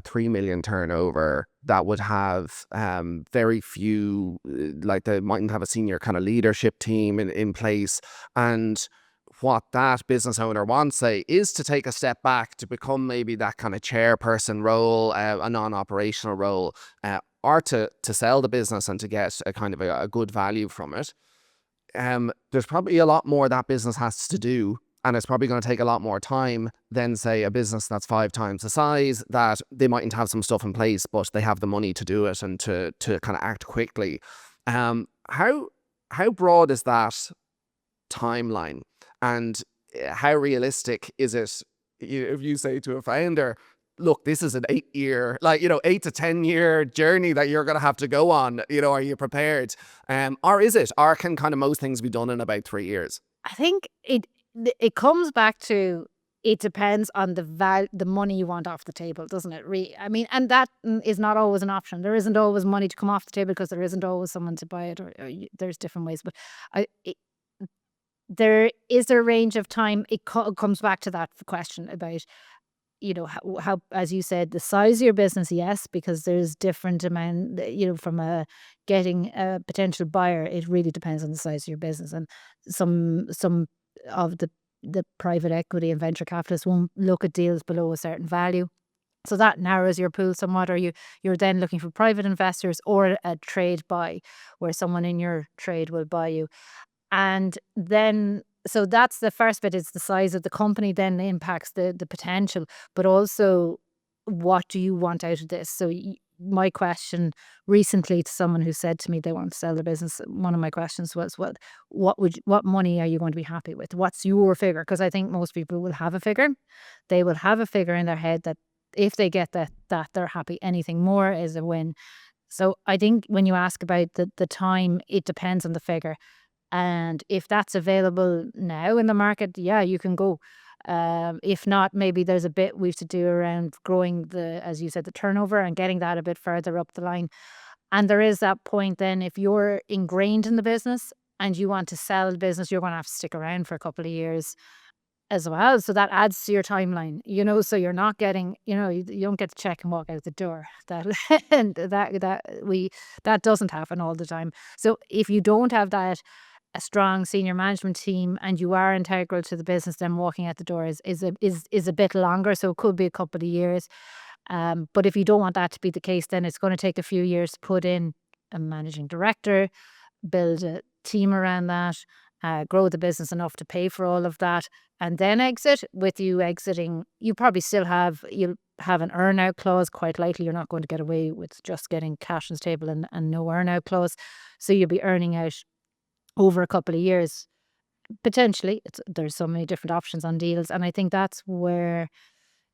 3 million turnover that would have very few, like they mightn't have a senior kind of leadership team in place. And what that business owner wants, say, is to take a step back to become maybe that kind of chairperson role, a non-operational role, or to sell the business and to get a kind of a good value from it. There's probably a lot more that business has to do, and it's probably going to take a lot more time than, say, a business that's 5 times the size, that they mightn't have some stuff in place, but they have the money to do it and to kind of act quickly. How broad is that timeline, and how realistic is it if you say to a founder, look, this is an 8-year, 8 to 10 year journey that you're going to have to go on, are you prepared? Or is it, or can kind of most things be done in about 3 years? I think it comes back to, it depends on the money you want off the table, doesn't it? I mean, and that is not always an option. There isn't always money to come off the table because there isn't always someone to buy it, or there's different ways. But there is a range of time. It comes back to that question about, how, as you said, the size of your business, yes, because there's different demand, from getting a potential buyer. It really depends on the size of your business, and some of the private equity and venture capitalists won't look at deals below a certain value. So that narrows your pool somewhat, or you're then looking for private investors or a trade buy, where someone in your trade will buy you. And then, so that's the first bit, is the size of the company then impacts the potential, but also what do you want out of this? So my question recently to someone who said to me they want to sell their business, one of my questions was, well, what money are you going to be happy with? What's your figure? Because I think most people will have a figure. They will have a figure in their head that if they get that they're happy. Anything more is a win. So I think when you ask about the time, it depends on the figure. And if that's available now in the market, yeah, you can go. If not, maybe there's a bit we have to do around growing as you said, the turnover, and getting that a bit further up the line. And there is that point then, if you're ingrained in the business and you want to sell the business, you're going to have to stick around for a couple of years as well. So that adds to your timeline, so you're not getting, you don't get to check and walk out the door. And that doesn't happen all the time. So if you don't have a strong senior management team and you are integral to the business, then walking out the door is a bit longer. So it could be a couple of years. But if you don't want that to be the case, then it's going to take a few years to put in a managing director, build a team around that, grow the business enough to pay for all of that, and then exit. With you exiting, you'll have an earn-out clause. Quite likely you're not going to get away with just getting cash on the table and no earn-out clause. So you'll be earning out over a couple of years. Potentially, there's so many different options on deals, and I think that's where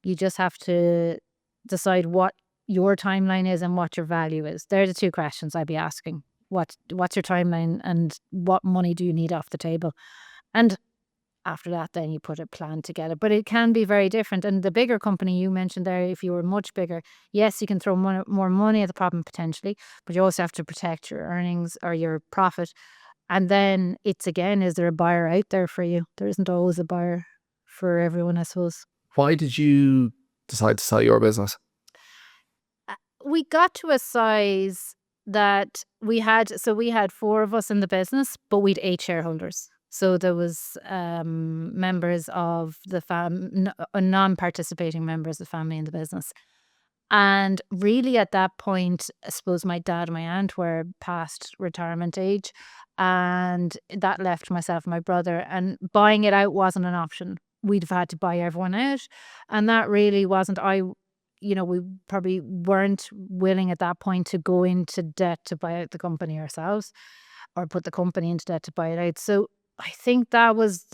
you just have to decide what your timeline is and what your value is. They're the two questions I'd be asking. What's your timeline, and what money do you need off the table? And after that, then you put a plan together. But it can be very different. And the bigger company you mentioned there, if you were much bigger, yes, you can throw more money at the problem potentially, but you also have to protect your earnings or your profit. And then it's again, is there a buyer out there for you? There isn't always a buyer for everyone, I suppose. Why did you decide to sell your business? We got to a size that we had 4 of us in the business, but we'd 8 shareholders. So there was members of the non-participating members of the family in the business. And really at that point, I suppose my dad and my aunt were past retirement age, and that left myself and my brother, and buying it out wasn't an option. We'd have had to buy everyone out, and that really wasn't we probably weren't willing at that point to go into debt to buy out the company ourselves, or put the company into debt to buy it out. So I think that was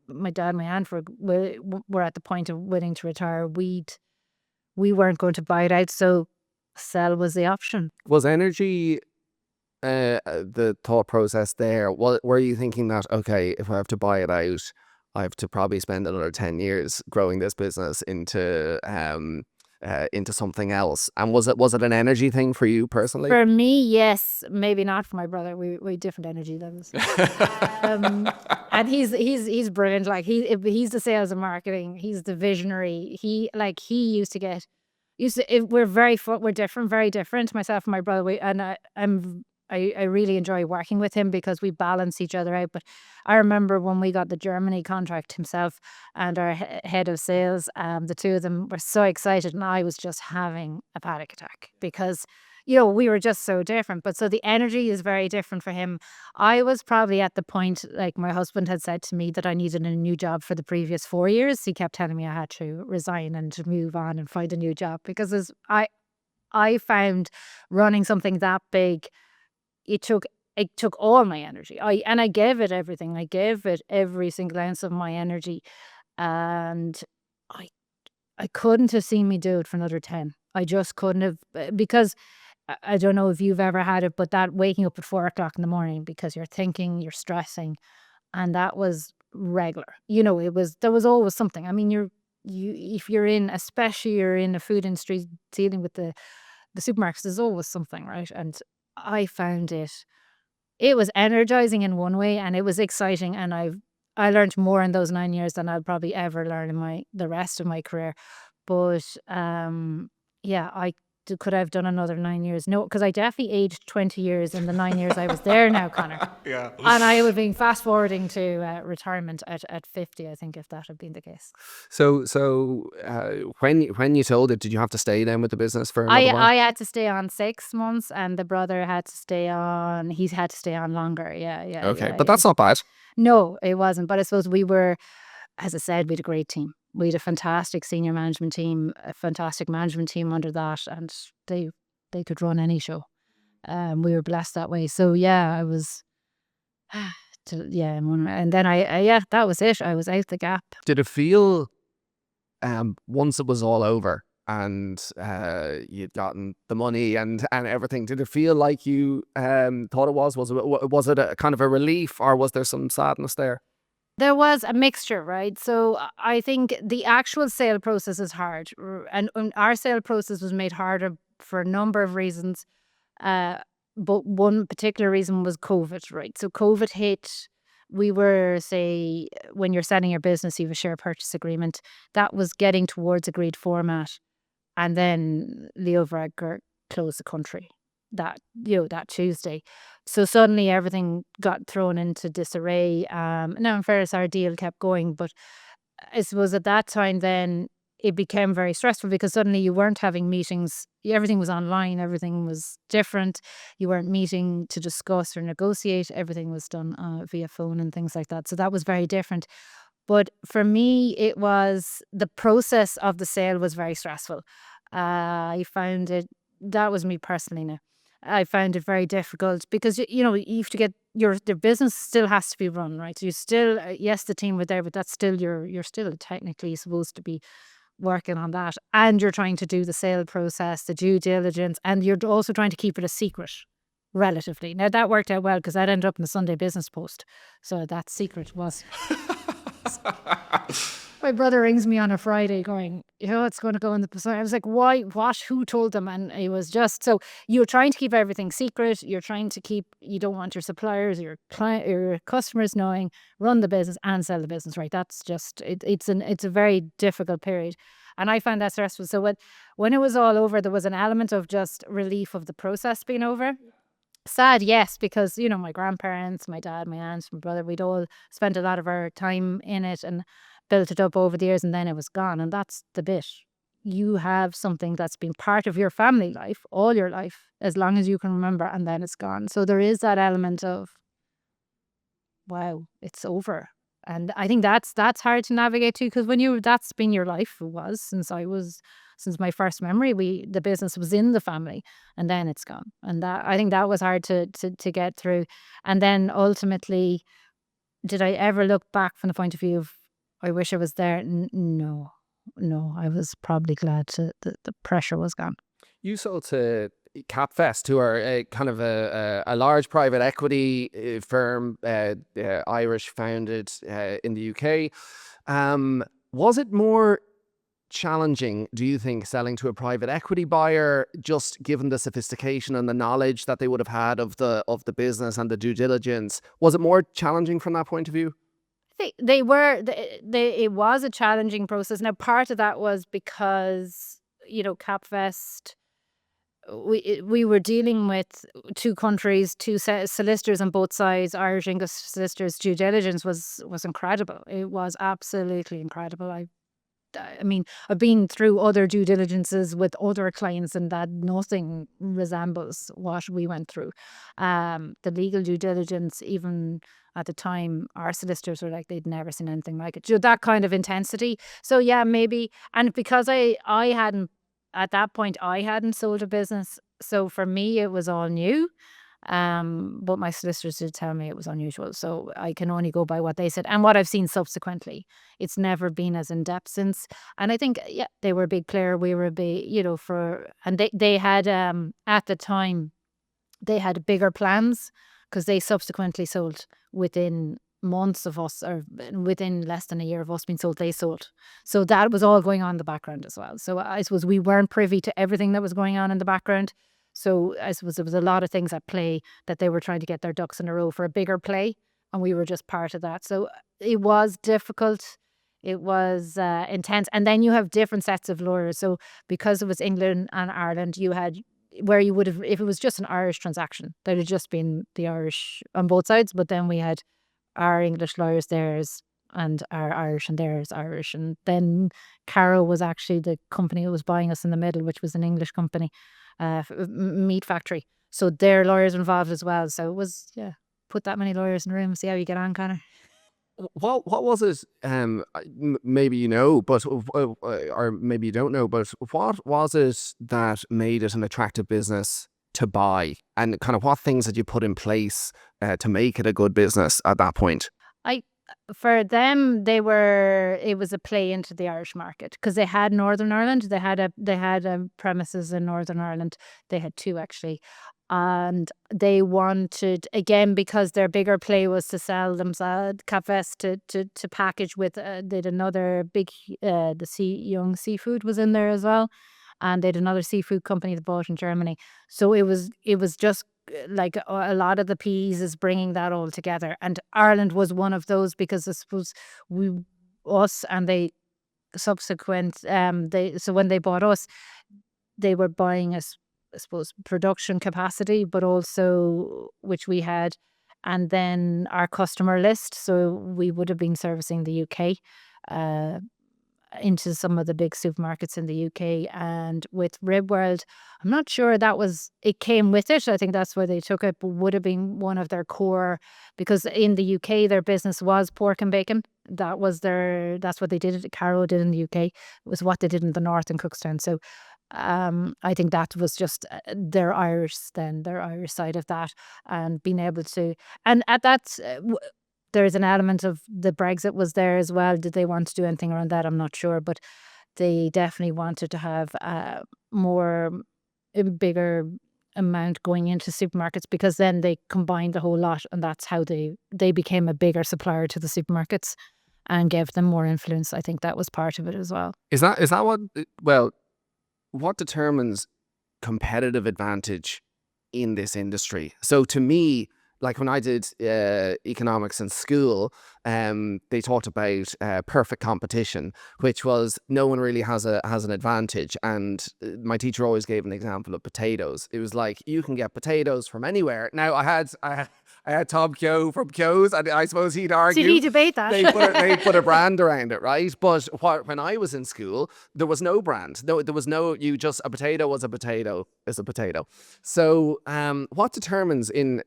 my dad and my aunt were at the point of willing to retire. We weren't going to buy it out, so sell was the option. Was energy the thought process there? Were you thinking that, okay, if I have to buy it out, I have to probably spend another 10 years growing this business into something else? And was it an energy thing for you personally? For me, yes. Maybe not for my brother. We different energy levels. And he's brilliant. Like he's the sales and marketing. He's the visionary. He used to get we're different, very different. Myself and my brother. I really enjoy working with him because we balance each other out. But I remember when we got the Germany contract, himself and our head of sales, the two of them were so excited, and I was just having a panic attack because we were just so different. But so the energy is very different for him. I was probably at the point, like my husband had said to me, that I needed a new job for the previous 4 years. He kept telling me I had to resign and to move on and find a new job because I found running something that big, it took all my energy. I gave it everything. I gave it every single ounce of my energy, and I couldn't have seen me do it for another 10. I just couldn't have, because I don't know if you've ever had it, but that waking up at 4 o'clock in the morning because you're thinking, you're stressing, and that was regular. There was always something. I mean, if you're especially you're in the food industry dealing with the supermarkets, there's always something, right? And I found it was energizing in one way, and it was exciting, and I learned more in those 9 years than I'll probably ever learn in the rest of my career. But yeah, could I have done another 9 years? No, because I definitely aged 20 years in the 9 years I was there now, Connor. Yeah. And I would be fast forwarding to retirement at 50, I think, if that had been the case. So when you sold it, did you have to stay then with the business for another while? I had to stay on 6 months, and the brother had to stay on. He had to stay on longer. Yeah. Okay, but that's not bad. No, it wasn't. But I suppose we were, as I said, we had a great team. We had a fantastic senior management team, a fantastic management team under that, and they could run any show. We were blessed that way. So yeah, I was, and then that was it. I was out the gap. Did it feel, once it was all over and you'd gotten the money and everything, did it feel like you thought it was? Was it a kind of a relief, or was there some sadness there? There was a mixture, right? So I think the actual sale process is hard, and our sale process was made harder for a number of reasons. But one particular reason was COVID, right? So COVID hit. We were, say, when you're selling your business, you have a share purchase agreement. That was getting towards agreed format, and then Leo Varadkar closed the country that Tuesday. So suddenly everything got thrown into disarray. Now in fairness, our deal kept going, but I suppose at that time then it became very stressful because suddenly you weren't having meetings. Everything was online. Everything was different. You weren't meeting to discuss or negotiate. Everything was done via phone and things like that. So that was very different. But for me, it was the process of the sale was very stressful. I found it, that was me personally now. I found it very difficult because, you have to get the business still has to be run, right? So you still, yes, the team were there, but that's still you're still technically supposed to be working on that, and you're trying to do the sale process, the due diligence, and you're also trying to keep it a secret relatively. Now that worked out well because that ended up in the Sunday Business Post, so that secret was. My brother rings me on a Friday going, it's going to go in the Pacific. I was like, why? What? Who told them? And it was just, so you're trying to keep everything secret. You're trying to keep, you don't want your suppliers, your client, your customers knowing, run the business and sell the business, right? That's just, it's a very difficult period. And I found that stressful. So when it was all over, there was an element of just relief of the process being over. Sad, yes, because, my grandparents, my dad, my aunts, my brother, we'd all spent a lot of our time in it and built it up over the years, and then it was gone. And that's the bit. You have something that's been part of your family life, all your life, as long as you can remember, and then it's gone. So there is that element of, wow, it's over. And I think that's hard to navigate too, because that's been your life. It was since my first memory, the business was in the family, and then it's gone. And I think that was hard to get through. And then ultimately, did I ever look back from the point of view of, I wish I was there? No, I was probably glad the pressure was gone. You sold to Capfest, who are a kind of a large private equity firm, Irish founded in the UK. Was it more challenging, do you think, selling to a private equity buyer, just given the sophistication and the knowledge that they would have had of the business and the due diligence? Was it more challenging from that point of view? It was a challenging process. Now, part of that was because, Capfest, we were dealing with two countries, two solicitors on both sides, Irish, English solicitors. Due diligence was incredible. It was absolutely incredible. I mean, I've been through other due diligences with other clients, and that nothing resembles what we went through. The legal due diligence, even at the time, our solicitors were like, they'd never seen anything like it. That kind of intensity. So yeah, maybe, and because I hadn't, at that point, I hadn't sold a business, so for me it was all new. But my solicitors did tell me it was unusual, so I can only go by what they said and what I've seen subsequently. It's never been as in depth since, and I think, yeah, they were a big player. We were a big, and they had, at the time, they had bigger plans because they subsequently sold within months of us, or within less than a year of us being sold. They sold, so that was all going on in the background as well. So I suppose we weren't privy to everything that was going on in the background. So I suppose there was a lot of things at play that they were trying to get their ducks in a row for a bigger play, and we were just part of that. So it was difficult. It was intense. And then you have different sets of lawyers. So because it was England and Ireland, you had, where you would have, if it was just an Irish transaction, there'd have just been the Irish on both sides. But then we had our English lawyers, theirs, and our Irish and theirs, Irish. And then Caro was actually the company that was buying us in the middle, which was an English company, meat factory. So their lawyers were involved as well. So it was, yeah, put that many lawyers in a room, see how you get on, Connor. What was it? Maybe you know, but or maybe you don't know. But what was it that made it an attractive business to buy, and kind of what things did you put in place to make it a good business at that point? For them, it was a play into the Irish market because they had Northern Ireland. They had premises in Northern Ireland. They had two, actually. And they wanted, again, because their bigger play was to sell themselves, Capvest, to package with, they had another big, Young Seafood was in there as well. And they had another seafood company that bought in Germany. So it was just like a lot of the P's is bringing that all together. And Ireland was one of those, because I suppose us and they subsequent, so when they bought us, they were buying us, I suppose, production capacity, but also, which we had, and then our customer list. So we would have been servicing the UK, into some of the big supermarkets in the UK. And with RibWorld, I'm not sure it came with it. I think that's where they took it, but would have been one of their core, because in the UK, their business was pork and bacon. That's what they did. Caro did in the UK. It was what they did in the north in Cookstown. So I think that was just their Irish side of that, and being able to, and at that, there's an element of the Brexit was there as well. Did they want to do anything around that? I'm not sure, but they definitely wanted to have more, a bigger amount going into supermarkets, because then they combined the whole lot, and that's how they became a bigger supplier to the supermarkets and gave them more influence. I think that was part of it as well. Is that what, well, what determines competitive advantage in this industry? So to me, like when I did economics in school, they talked about perfect competition, which was no one really has an advantage. And my teacher always gave an example of potatoes. It was like, you can get potatoes from anywhere. Now I had Tom Keogh from Keogh's, and I suppose he'd Did argue he debate that? they put a brand around it, right? But when I was in school, there was no brand. No, there was no, you just, a potato was a potato is a potato. So what determines and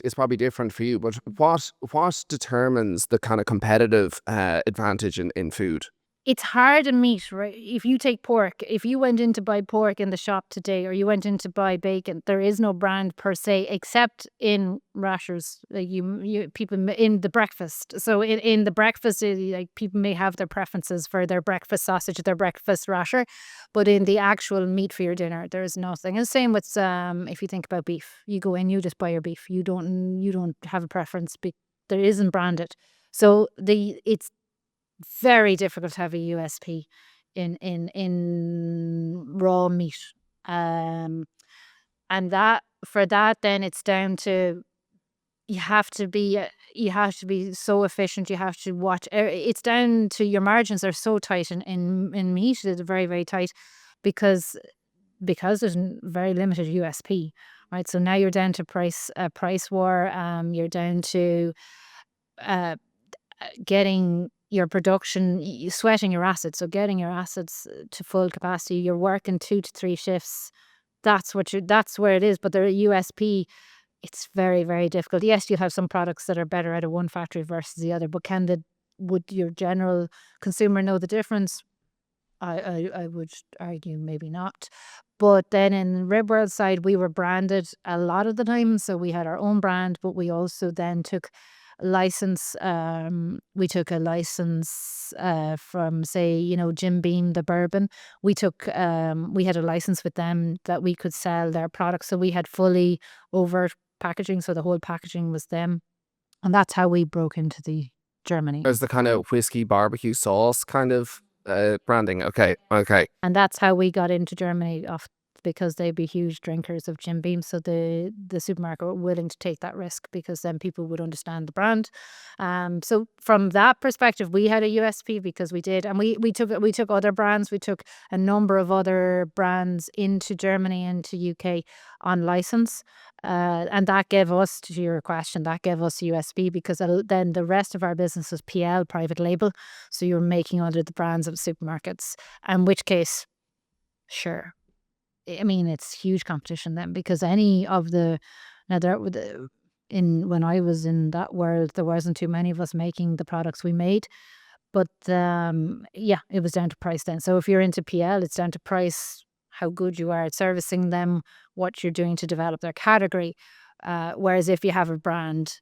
it's probably different for you, but what determines the kind of competitive advantage in food? It's hard in meat, right? If you take pork, if you went in to buy pork in the shop today, or you went in to buy bacon, there is no brand per se, except in rashers. Like you people in the breakfast. So in the breakfast, like people may have their preferences for their breakfast sausage, their breakfast rasher, but in the actual meat for your dinner, there is nothing. And same with if you think about beef, you go in, you just buy your beef. You don't have a preference. There isn't branded. So it's very difficult to have a USP in raw meat. Um, and that for that, then it's down to, you have to be so efficient. You have to watch. It's down to, your margins are so tight in meat. It's very, very tight, because there's very limited USP. Right, so now you're down to price war. You're down to uh, getting your production, sweating your assets. So getting your assets to full capacity, you're working 2 to 3 shifts. That's where it is. But the USP, it's very, very difficult. Yes, you have some products that are better out of one factory versus the other, but would your general consumer know the difference? I would argue maybe not. But then in RibWorld side, we were branded a lot of the time. So we had our own brand, but we also then took license. We took a license from, say, Jim Beam, the bourbon. We had a license with them that we could sell their products. So we had fully overt packaging. So the whole packaging was them. And that's how we broke into the Germany. As the kind of whiskey barbecue sauce kind of branding. Okay, okay. And that's how we got into Germany, because they'd be huge drinkers of Jim Beam. So the supermarket were willing to take that risk, because then people would understand the brand. So from that perspective, we had a USP, because we did, and we took other brands. We took a number of other brands into Germany, into UK on license. And that gave us, to your question, that gave us USP, because then the rest of our business was PL, private label. So you're making under the brands of supermarkets, in which case, sure. I mean, it's huge competition then, because any of the, now there, when I was in that world, there wasn't too many of us making the products we made. But yeah, it was down to price then. So if you're into PL, it's down to price, how good you are at servicing them, what you're doing to develop their category. Whereas if you have a brand,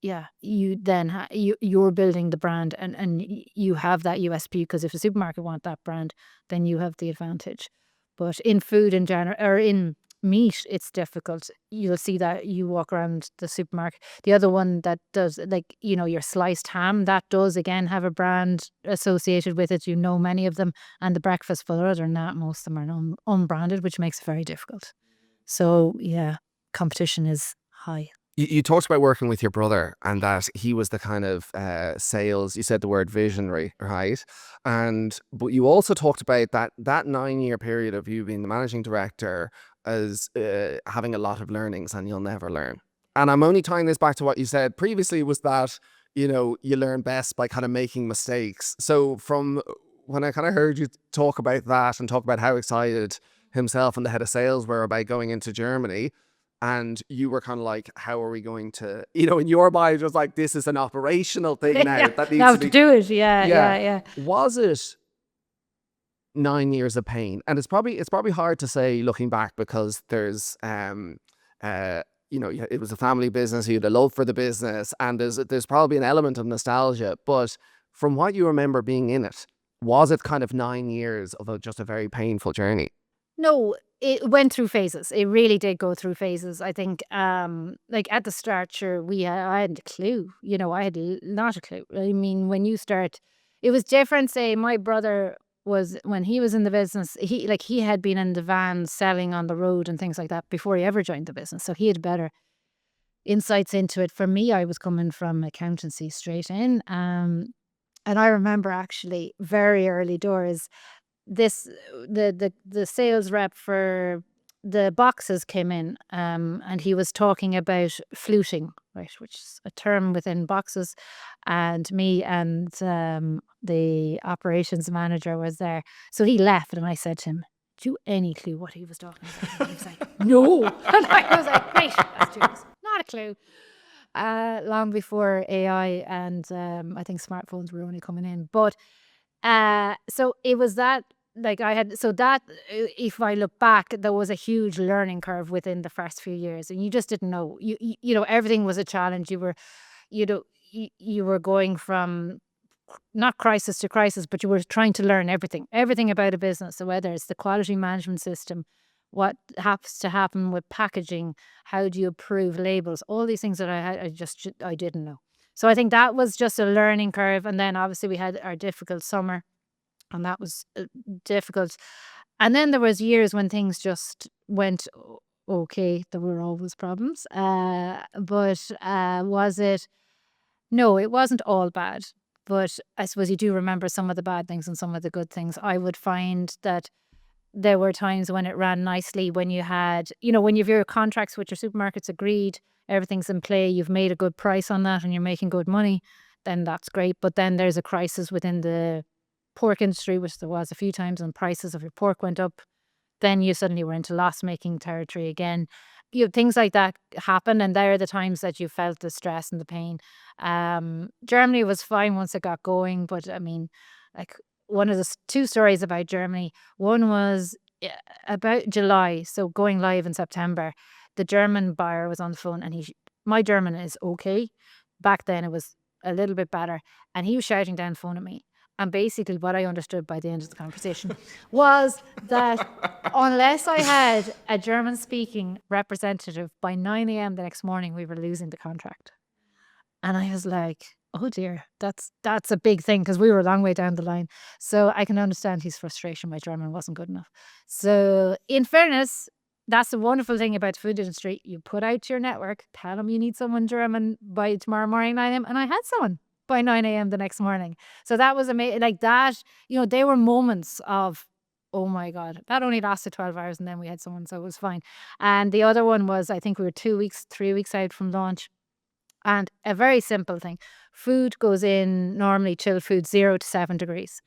yeah, you then you're building the brand, and you have that USP, because if a supermarket want that brand, then you have the advantage. But in food in general, or in meat, it's difficult. You'll see that you walk around the supermarket. The other one that does, like, your sliced ham, that does again have a brand associated with it. Many of them. And the breakfast food, other than that, most of them are unbranded, which makes it very difficult. So yeah, competition is high. You talked about working with your brother, and that he was the kind of sales, you said the word visionary, right? But you also talked about that 9-year period of you being the managing director as having a lot of learnings, and you'll never learn. And I'm only tying this back to what you said previously, was that, you learn best by kind of making mistakes. So from when I kind of heard you talk about that, and talk about how excited himself and the head of sales were about going into Germany, and you were kind of like, how are we going to, in your mind, it was like, this is an operational thing now Yeah, that needs now to to be. do it. Yeah, Yeah. yeah, yeah. Was it 9 years of pain, and it's probably hard to say looking back, because there's it was a family business. You had a love for the business, and there's probably an element of nostalgia. But from what you remember being in it, was it kind of 9 years of just a very painful journey? No, it went through phases. It really did go through phases. I think, like at the start, sure, I hadn't a clue. I had not a clue. I mean, when you start, it was different. Say, my brother was when he was in the business. He had been in the van selling on the road and things like that before he ever joined the business. So he had better insights into it. For me, I was coming from accountancy straight in. And I remember actually very early doors this the sales rep for the boxes came in, and he was talking about fluting, right, which is a term within boxes, and me and the operations manager was there. So he left, and I said to him, "Do you any clue what he was talking about?" And he was like, "No." And I was like, "Great, that's serious. Not a clue." Long before AI and I think smartphones were only coming in. But so it was that, like, I had, so that, if I look back, there was a huge learning curve within the first few years, and you just didn't know. Everything was a challenge. You were going from not crisis to crisis, but you were trying to learn everything about a business. So whether it's the quality management system, what has to happen with packaging, how do you approve labels, all these things that I didn't know. So I think that was just a learning curve. And then obviously we had our difficult summer, and that was difficult. And then there was years when things just went okay. There were always problems. But was it? No, it wasn't all bad. But I suppose you do remember some of the bad things and some of the good things. I would find that there were times when it ran nicely, when you had, when you've your contracts with your supermarkets agreed, everything's in play, you've made a good price on that and you're making good money, then that's great. But then there's a crisis within the pork industry, which there was a few times, and prices of your pork went up. Then you suddenly were into loss-making territory again. Things like that happen, and there are the times that you felt the stress and the pain. Germany was fine once it got going, but I mean, like, one of the two stories about Germany. One was about July, so going live in September. The German buyer was on the phone, and my German is okay. Back then, it was a little bit better, and he was shouting down the phone at me. And basically, what I understood by the end of the conversation was that unless I had a German speaking representative by 9 a.m. the next morning, we were losing the contract. And I was like, oh dear, that's a big thing, because we were a long way down the line. So I can understand his frustration. My German wasn't good enough. So in fairness, that's the wonderful thing about the food industry. You put out to your network, tell them you need someone German by tomorrow morning, 9 a.m. And I had someone by 9 a.m. the next morning. So that was amazing. Like that, they were moments of, oh my God, that only lasted 12 hours and then we had someone, so it was fine. And the other one was, I think we were 3 weeks out from launch. And a very simple thing, food goes in, normally chilled food, 0 to 7 degrees.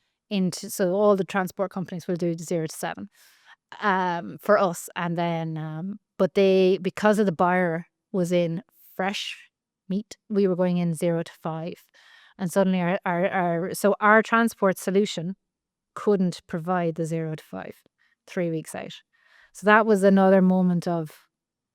So all the transport companies will do 0 to 7 for us. And then, but because of the buyer was in fresh meat, we were going in 0 to 5. And suddenly our transport solution couldn't provide the 0 to 5 3 weeks out. So that was another moment of,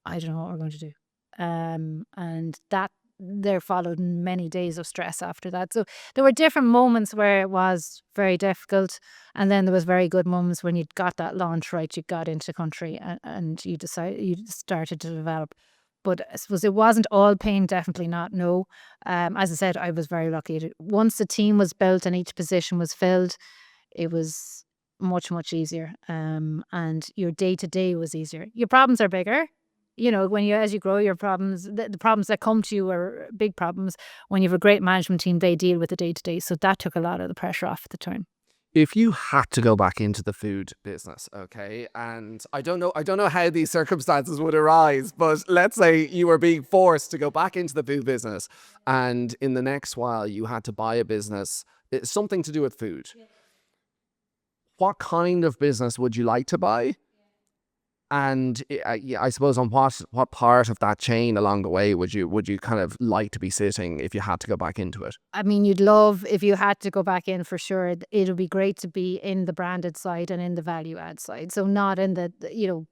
I don't know what we're going to do. And that there followed many days of stress after that. So there were different moments where it was very difficult, and then there was very good moments when you got that launch right, you got into the country, and you started to develop. But I suppose it wasn't all pain, definitely not, no. As I said, I was very lucky. Once the team was built and each position was filled, it was much, much easier. And your day-to-day was easier. Your problems are bigger. As you grow, your problems, the problems that come to you are big problems. When you have a great management team, they deal with the day-to-day. So that took a lot of the pressure off at the time. If you had to go back into the food business, okay, and I don't know how these circumstances would arise, but let's say you were being forced to go back into the food business, and in the next while you had to buy a business, something to do with food. What kind of business would you like to buy? And yeah, I suppose on what part of that chain along the way would you kind of like to be sitting if you had to go back into it? I mean, you'd love if you had to go back in for sure. It'll be great to be in the branded side and in the value add side. So not in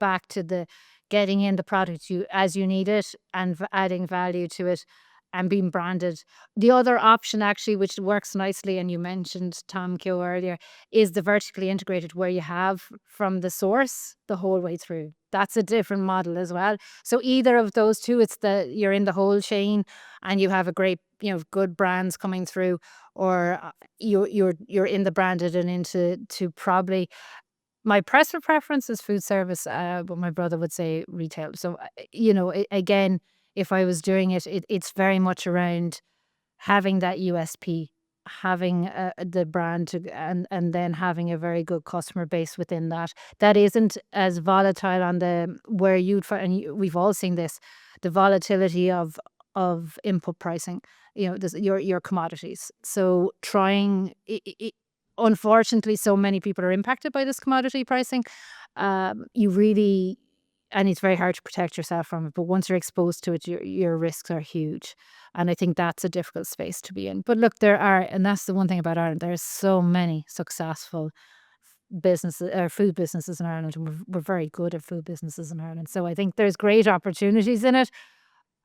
back to the getting in the product you as you need it and adding value to it and being branded. The other option actually, which works nicely, and you mentioned Tom Kyo earlier, is the vertically integrated where you have from the source the whole way through. That's a different model as well. So either of those two, you're in the whole chain and you have a great, good brands coming through, or you're in the branded and into to probably my preference is food service, but my brother would say retail. So again, if I was doing it's very much around having that USP, having the brand and then having a very good customer base within that. That isn't as volatile on the where you'd find, and we've all seen this, the volatility of input pricing. Your commodities. So trying. Unfortunately, so many people are impacted by this commodity pricing. You really, and it's very hard to protect yourself from it. But once you're exposed to it, your risks are huge. And I think that's a difficult space to be in. But look, and that's the one thing about Ireland, there's so many successful businesses or food businesses in Ireland. And we're very good at food businesses in Ireland. So I think there's great opportunities in it.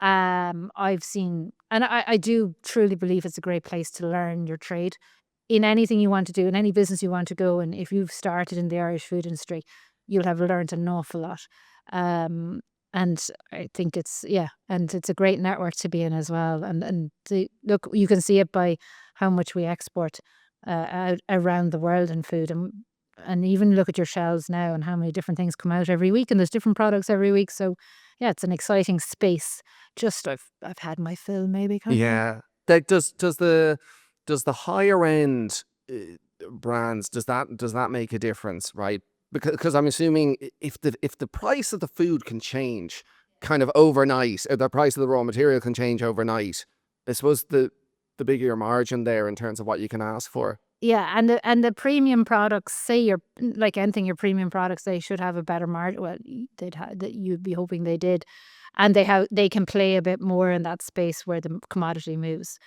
I've seen, and I do truly believe it's a great place to learn your trade in anything you want to do, in any business you want to go. And if you've started in the Irish food industry, you'll have learned an awful lot. And I think and it's a great network to be in as well. And look, you can see it by how much we export around the world in food, and even look at your shelves now and how many different things come out every week, and there's different products every week. So yeah, it's an exciting space. Just I've had my fill, maybe kind of thing. Yeah. Does the higher end brands, does that make a difference, right? Because I'm assuming if the price of the food can change kind of overnight, or the price of the raw material can change overnight, I suppose the bigger your margin there in terms of what you can ask for. Yeah, and the premium products, say you're like anything, your premium products, they should have a better margin. Well, they'd have that, you'd be hoping they did, and they can play a bit more in that space where the commodity moves.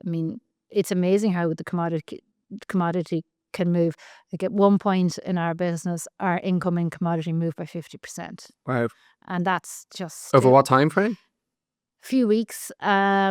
I mean, it's amazing how the commodity can move. Like at one point in our business, our incoming commodity moved by 50%, Wow. and that's just Over what time frame? few weeks. There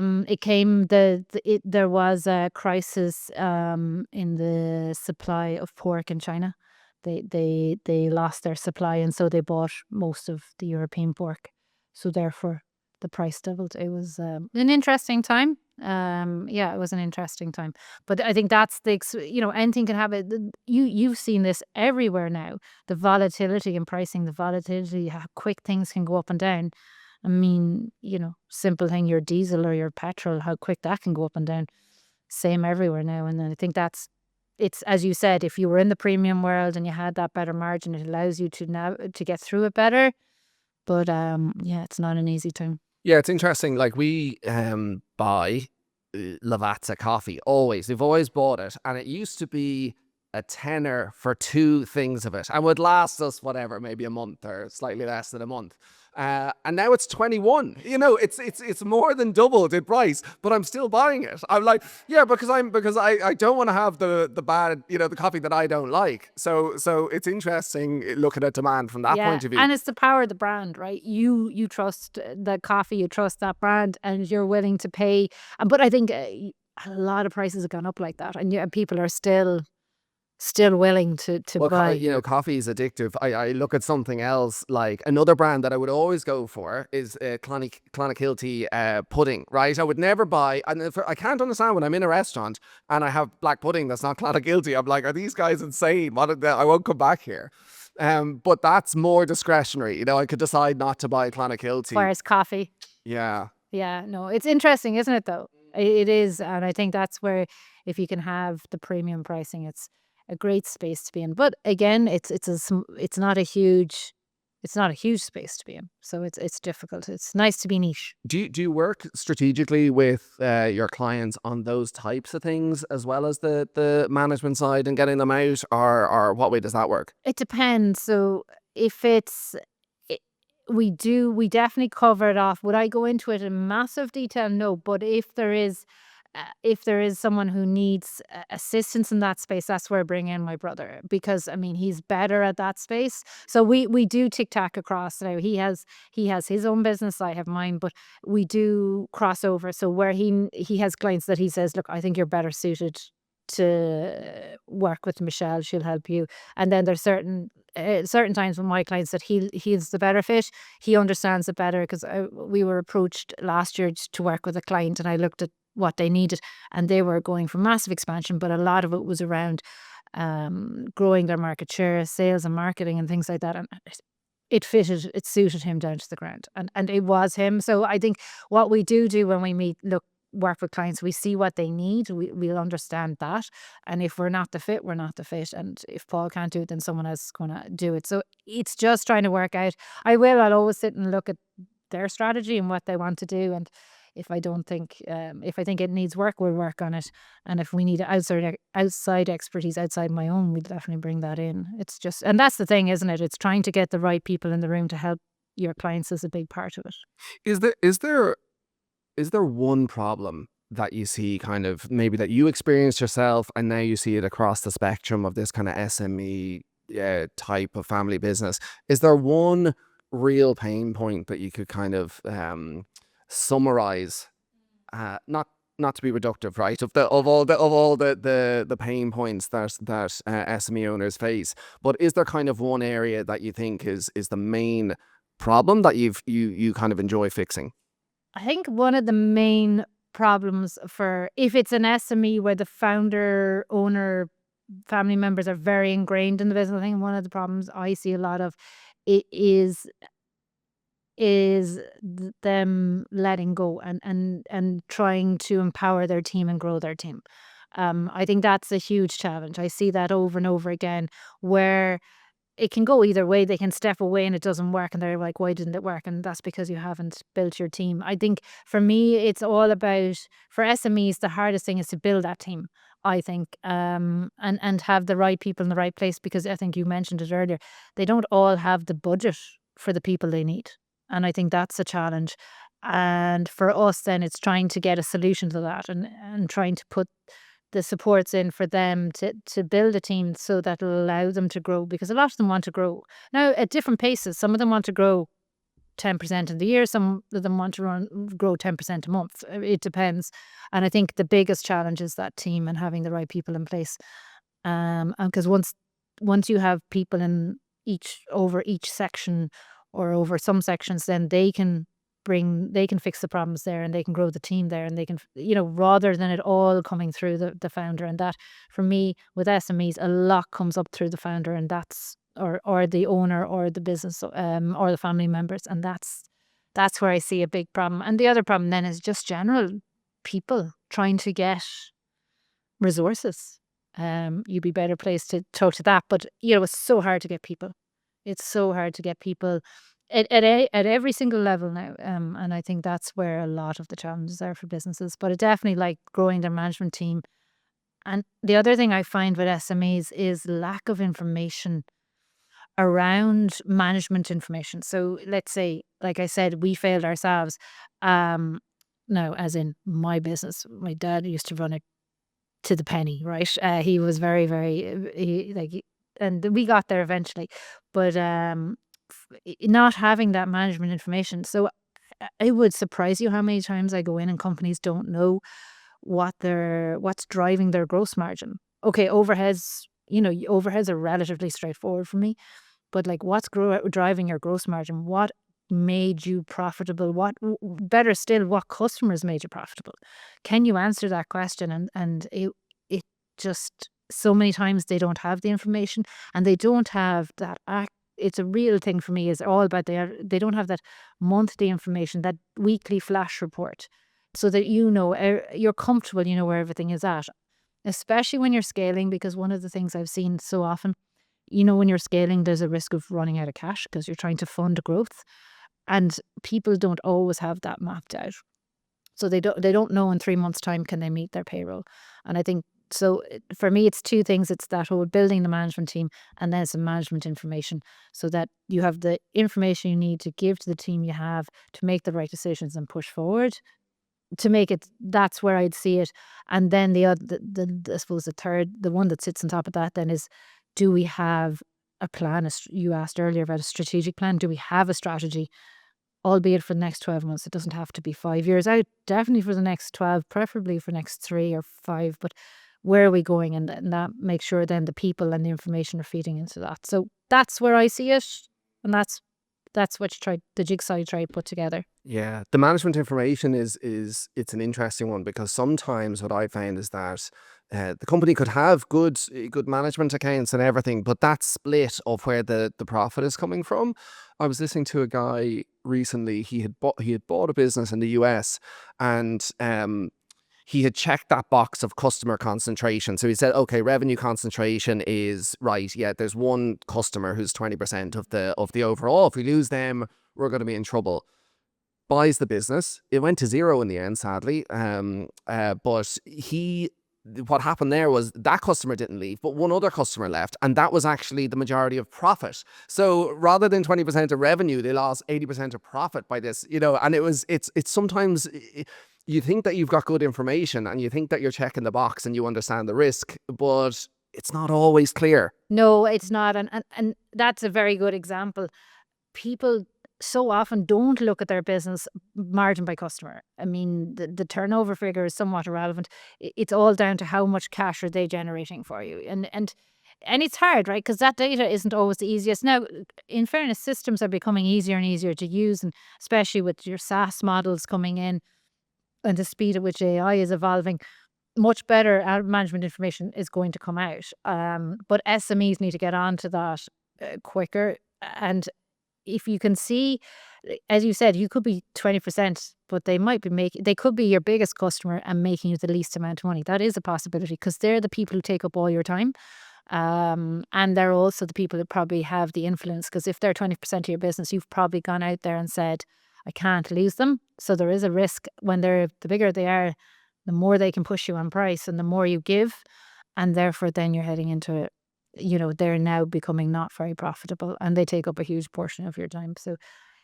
was a crisis in the supply of pork in China. They lost their supply, and so they bought most of the European pork. So therefore, the price doubled. It was an interesting time. Yeah, it was an interesting time. But I think that's anything can have it. You've seen this everywhere now. The volatility in pricing, the volatility, how quick things can go up and down. I mean, simple thing, your diesel or your petrol, how quick that can go up and down. Same everywhere now. And then I think it's, as you said, if you were in the premium world and you had that better margin, it allows you to get through it better. But yeah, it's not an easy time. Yeah, it's interesting. Like we buy Lavazza coffee always. We've always bought it, and it used to be a tenner for two things of it, and would last us whatever, maybe a month or slightly less than a month. And now it's 21. It's more than doubled in price, but I'm still buying it. I'm like, yeah, because I don't want to have the bad, the coffee that I don't like. So it's interesting looking at demand from that Yeah, point of view. and it's the power of the brand, right? You trust the coffee, you trust that brand, and you're willing to pay. But I think a lot of prices have gone up like that, and people are still willing to Well, buy. coffee is addictive. I look at something else, like another brand that I would always go for is Clonakilty pudding, right? I would never buy, and I can't understand when I'm in a restaurant and I have black pudding that's not Clonakilty. I'm like, are these guys insane? I won't come back here. But that's more discretionary. I could decide not to buy Clonakilty. Whereas coffee. Yeah. Yeah, no, it's interesting, isn't it, though? It is, and I think that's where, if you can have the premium pricing, it's a great space to be in. But again, it's not a huge space to be in, so it's difficult. It's nice to be niche. Do you work strategically with your clients on those types of things as well as the management side and getting them out, or what way does that work? It depends. So if it's we definitely cover it off. Would I go into it in massive detail? No, but if there is someone who needs assistance in that space, that's where I bring in my brother, because I mean he's better at that space. So we do tic tac across. Now he has his own business, I have mine, but we do cross over. So where he has clients that he says, look, I think you're better suited to work with Michelle. She'll help you. And then there's certain times with my clients that he's the better fit. He understands it better, because we were approached last year to work with a client, and I looked at what they needed, and they were going for massive expansion, but a lot of it was around growing their market share, sales and marketing and things like that. And it suited him down to the ground, and it was him. So I think what we do when we work with clients, we see what they need, we'll understand that, and if we're not the fit, we're not the fit, and if Paul can't do it, then someone else is going to do it. So it's just trying to work out. I'll always sit and look at their strategy and what they want to do, and if I think it needs work, we'll work on it. And if we need outside expertise outside my own, we'll definitely bring that in. It's just, and that's the thing, isn't it? It's trying to get the right people in the room to help your clients is a big part of it. Is there one problem that you see, kind of maybe that you experienced yourself, and now you see it across the spectrum of this kind of SME type of family business? Is there one real pain point that you could kind of summarize? Not to be reductive, right? Of all the pain points that SME owners face, but is there kind of one area that you think is the main problem that you kind of enjoy fixing? I think one of the main problems, for if it's an SME where the founder, owner, family members are very ingrained in the business, I think one of the problems I see a lot of it is them letting go and trying to empower their team and grow their team. I think that's a huge challenge. I see that over and over again, where it can go either way. They can step away and it doesn't work, and they're like, why didn't it work? And that's because you haven't built your team. I think for me, it's all about, for SMEs, the hardest thing is to build that team, I think, and have the right people in the right place, because I think you mentioned it earlier, they don't all have the budget for the people they need. And I think that's a challenge. And for us, then it's trying to get a solution to that, and trying to put the supports in for them to build a team so that will allow them to grow, because a lot of them want to grow now at different paces. Some of them want to grow 10% in the year, some of them want to grow 10% a month. It depends. And I think the biggest challenge is that team and having the right people in place. And because once you have people in over each section, or over some sections, then they can fix the problems there, and they can grow the team there, and they can, rather than it all coming through the founder. And that, for me, with SMEs, a lot comes up through the founder, and that's, or the owner, or the business, or the family members. And that's where I see a big problem. And the other problem then is just general people trying to get resources. You'd be better placed to talk to that, but it's so hard to get people. It's so hard to get people at every single level now. And I think that's where a lot of the challenges are for businesses. But it definitely, like, growing their management team. And the other thing I find with SMEs is lack of information around management information. So let's say, like I said, we failed ourselves. No, as in my business, my dad used to run it to the penny, right? He was very, very, and we got there eventually, but not having that management information. So it would surprise you how many times I go in and companies don't know what's driving their gross margin. Okay, overheads are relatively straightforward for me, but like, what's driving your gross margin? What made you profitable? Better still, what customers made you profitable? Can you answer that question? And it just, so many times they don't have the information, and they don't have that it's a real thing for me, is all about they don't have that monthly information, that weekly flash report, so that you're comfortable, where everything is at, especially when you're scaling. Because one of the things I've seen so often, when you're scaling, there's a risk of running out of cash because you're trying to fund growth, and people don't always have that mapped out. So they don't know in 3 months' time can they meet their payroll. And I think So for me, it's two things. It's that whole building the management team, and then some management information, so that you have the information you need to give to the team you have to make the right decisions and push forward. To make it, that's where I'd see it. And then the other, I suppose the third, the one that sits on top of that then is, do we have a plan? You asked earlier about a strategic plan. Do we have a strategy, albeit for the next 12 months? It doesn't have to be 5 years out, definitely for the next 12, preferably for next 3 or 5. But where are we going? And that makes sure then the people and the information are feeding into that. So that's where I see it. And that's what the jigsaw you try to put together. Yeah, the management information is it's an interesting one, because sometimes what I find is that the company could have good management accounts and everything, but that split of where the profit is coming from. I was listening to a guy recently. He had bought a business in the US, and he had checked that box of customer concentration. So he said, okay, revenue concentration is right. Yeah, there's one customer who's 20% of the overall. If we lose them, we're going to be in trouble. Buys the business. It went to zero in the end, sadly. But what happened there was that customer didn't leave, but one other customer left, and that was actually the majority of profit. So rather than 20% of revenue, they lost 80% of profit by this, and it's sometimes you think that you've got good information and you think that you're checking the box and you understand the risk, but it's not always clear. No, it's not. And that's a very good example. People so often don't look at their business margin by customer. I mean, the turnover figure is somewhat irrelevant. It's all down to how much cash are they generating for you. And it's hard, right? Because that data isn't always the easiest. Now, in fairness, systems are becoming easier and easier to use, and especially with your SaaS models coming in and the speed at which AI is evolving, much better management information is going to come out. But SMEs need to get onto that quicker. And if you can see, as you said, you could be 20%, but they could be your biggest customer and making you the least amount of money. That is a possibility, because they're the people who take up all your time. And they're also the people that probably have the influence, because if they're 20% of your business, you've probably gone out there and said, I can't lose them. So there is a risk when the bigger they are, the more they can push you on price and the more you give. And therefore then you're heading into it. They're now becoming not very profitable, and they take up a huge portion of your time. So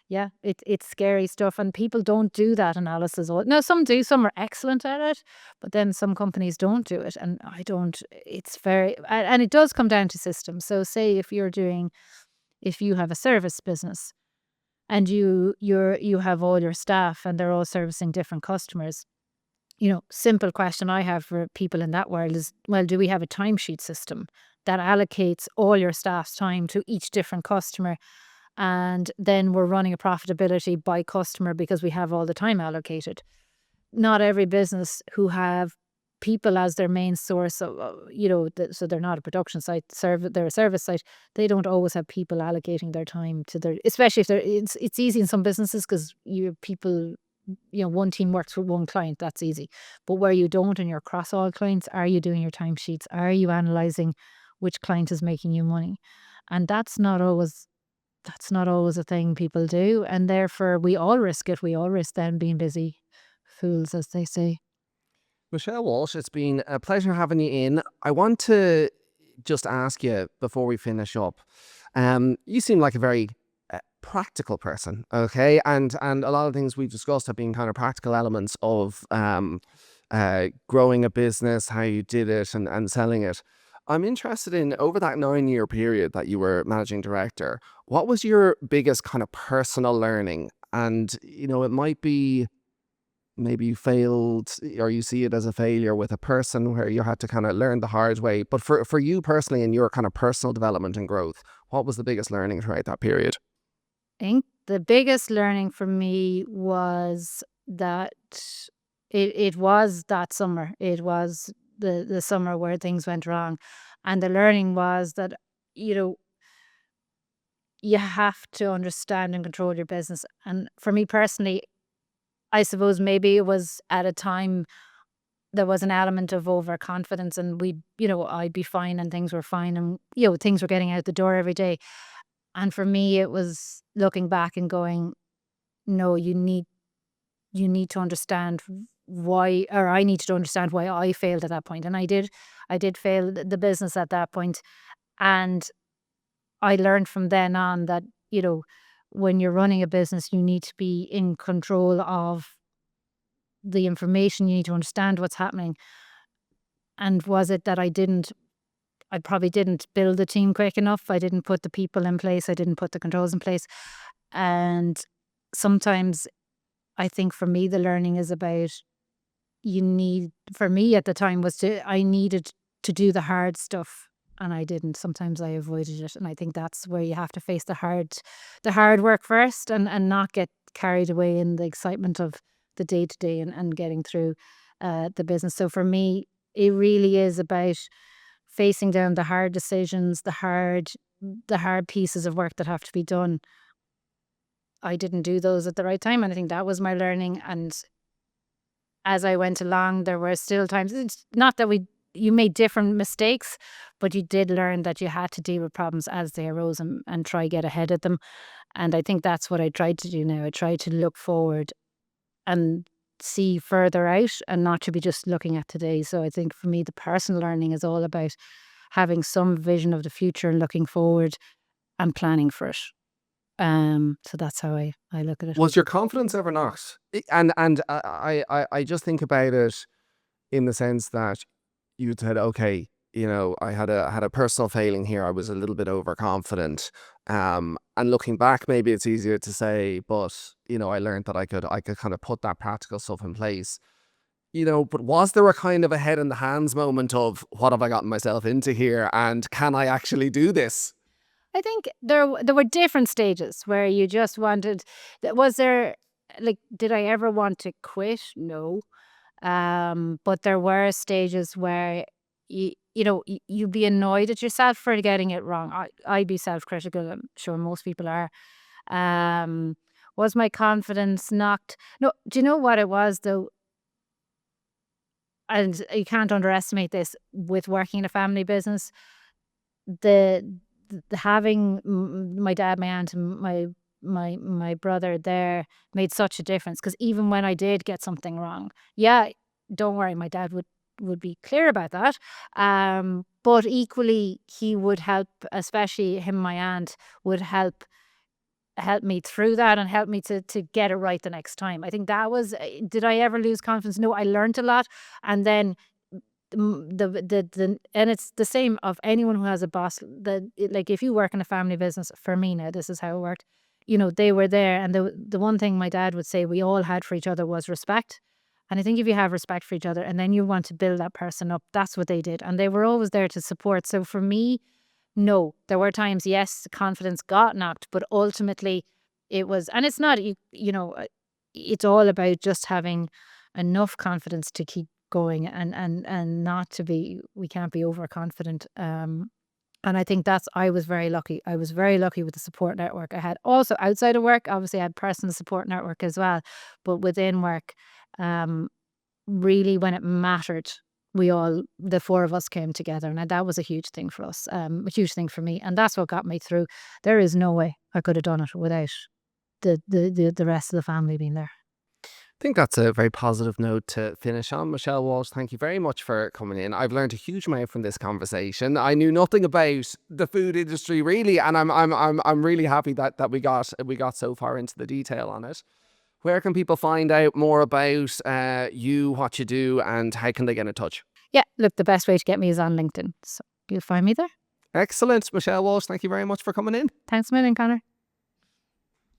yeah, it's scary stuff, and people don't do that analysis. No, some do, some are excellent at it, but then some companies don't do it, and I don't. It's and it does come down to systems. So say if you have a service business and you have all your staff and they're all servicing different customers. Simple question I have for people in that world is, well, do we have a timesheet system that allocates all your staff's time to each different customer? And then we're running a profitability by customer because we have all the time allocated. Not every business who have people as their main source of, so they're not a production site, they're a service site. They don't always have people allocating their time to especially if it's easy in some businesses because people, one team works with one client, that's easy. But where you don't and you're across all clients, are you doing your timesheets? Are you analyzing which client is making you money? And that's not always a thing people do. And therefore we all risk it. We all risk them being busy fools, as they say. Michelle Walsh, it's been a pleasure having you in. I want to just ask you before we finish up. You seem like a very practical person, okay? And a lot of things we've discussed have been kind of practical elements of growing a business, how you did it, and selling it. I'm interested in, over that 9-year period that you were managing director, what was your biggest kind of personal learning? And, it might be maybe you failed or you see it as a failure with a person where you had to kind of learn the hard way. But for you personally, in your kind of personal development and growth, what was the biggest learning throughout that period? I think the biggest learning for me was that it was that summer. It was the summer where things went wrong. And the learning was that, you have to understand and control your business. And for me personally, I suppose maybe it was at a time there was an element of overconfidence, and I'd be fine and things were fine, and things were getting out the door every day. And for me, it was looking back and going, no, you need to understand why, or I needed to understand why I failed at that point. And I did fail the business at that point. And I learned from then on that, when you're running a business, you need to be in control of the information. You need to understand what's happening. And was it that I probably didn't build the team quick enough. I didn't put the people in place. I didn't put the controls in place. And sometimes I think for me, the learning is about for me at the time I needed to do the hard stuff and I didn't. Sometimes I avoided it. And I think that's where you have to face the hard work first and not get carried away in the excitement of the day to day and getting through the business. So for me, it really is about facing down the hard decisions, the hard pieces of work that have to be done. I didn't do those at the right time, and I think that was my learning. And as I went along, there were still times. It's not that you made different mistakes, but you did learn that you had to deal with problems as they arose and try get ahead of them. And I think that's what I tried to do now. I tried to look forward and see further out and not to be just looking at today. So I think for me, the personal learning is all about having some vision of the future and looking forward and planning for it. So that's how I look at it. Was your confidence ever knocked? And I just think about it in the sense that you said, okay, I had a personal failing here. I was a little bit overconfident. And looking back, maybe it's easier to say, but I learned that I could kind of put that practical stuff in place. But was there a kind of a head in the hands moment of what have I gotten myself into here, and can I actually do this? I think there were different stages where you just wanted. Was there did I ever want to quit? No. But there were stages where you'd be annoyed at yourself for getting it wrong. I'd be self-critical. I'm sure most people are. Was my confidence knocked? No. Do you know what it was though? And you can't underestimate this with working in a family business. The, having my dad, my aunt, and my brother there made such a difference. Because even when I did get something wrong, yeah, don't worry, my dad would be clear about that. But equally, he would help, especially him, my aunt, would help me through that and help me to get it right the next time. I think that was. Did I ever lose confidence? No, I learned a lot, and then and it's the same of anyone who has a boss. Like if you work in a family business, for me now, this is how it worked. They were there, and the one thing my dad would say we all had for each other was respect. And I think if you have respect for each other, and then you want to build that person up, that's what they did, and they were always there to support. So for me, no, there were times, yes, confidence got knocked, but ultimately it was, and it's not, it's all about just having enough confidence to keep going and not to be, we can't be overconfident. And I think I was very lucky. I was very lucky with the support network I had. Also outside of work, obviously I had personal support network as well, but within work, really when it mattered, the four of us came together, and that was a huge thing for us, a huge thing for me, and that's what got me through. There is no way I could have done it without the rest of the family being there. I think that's a very positive note to finish on. Michelle Walsh, thank you very much for coming in. I've learned a huge amount from this conversation. I knew nothing about the food industry really, and I'm really happy that we got so far into the detail on it. Where can people find out more about you, what you do, and how can they get in touch? Yeah, look, the best way to get me is on LinkedIn, so you'll find me there. Excellent. Michelle Walsh, thank you very much for coming in. Thanks a million, Connor.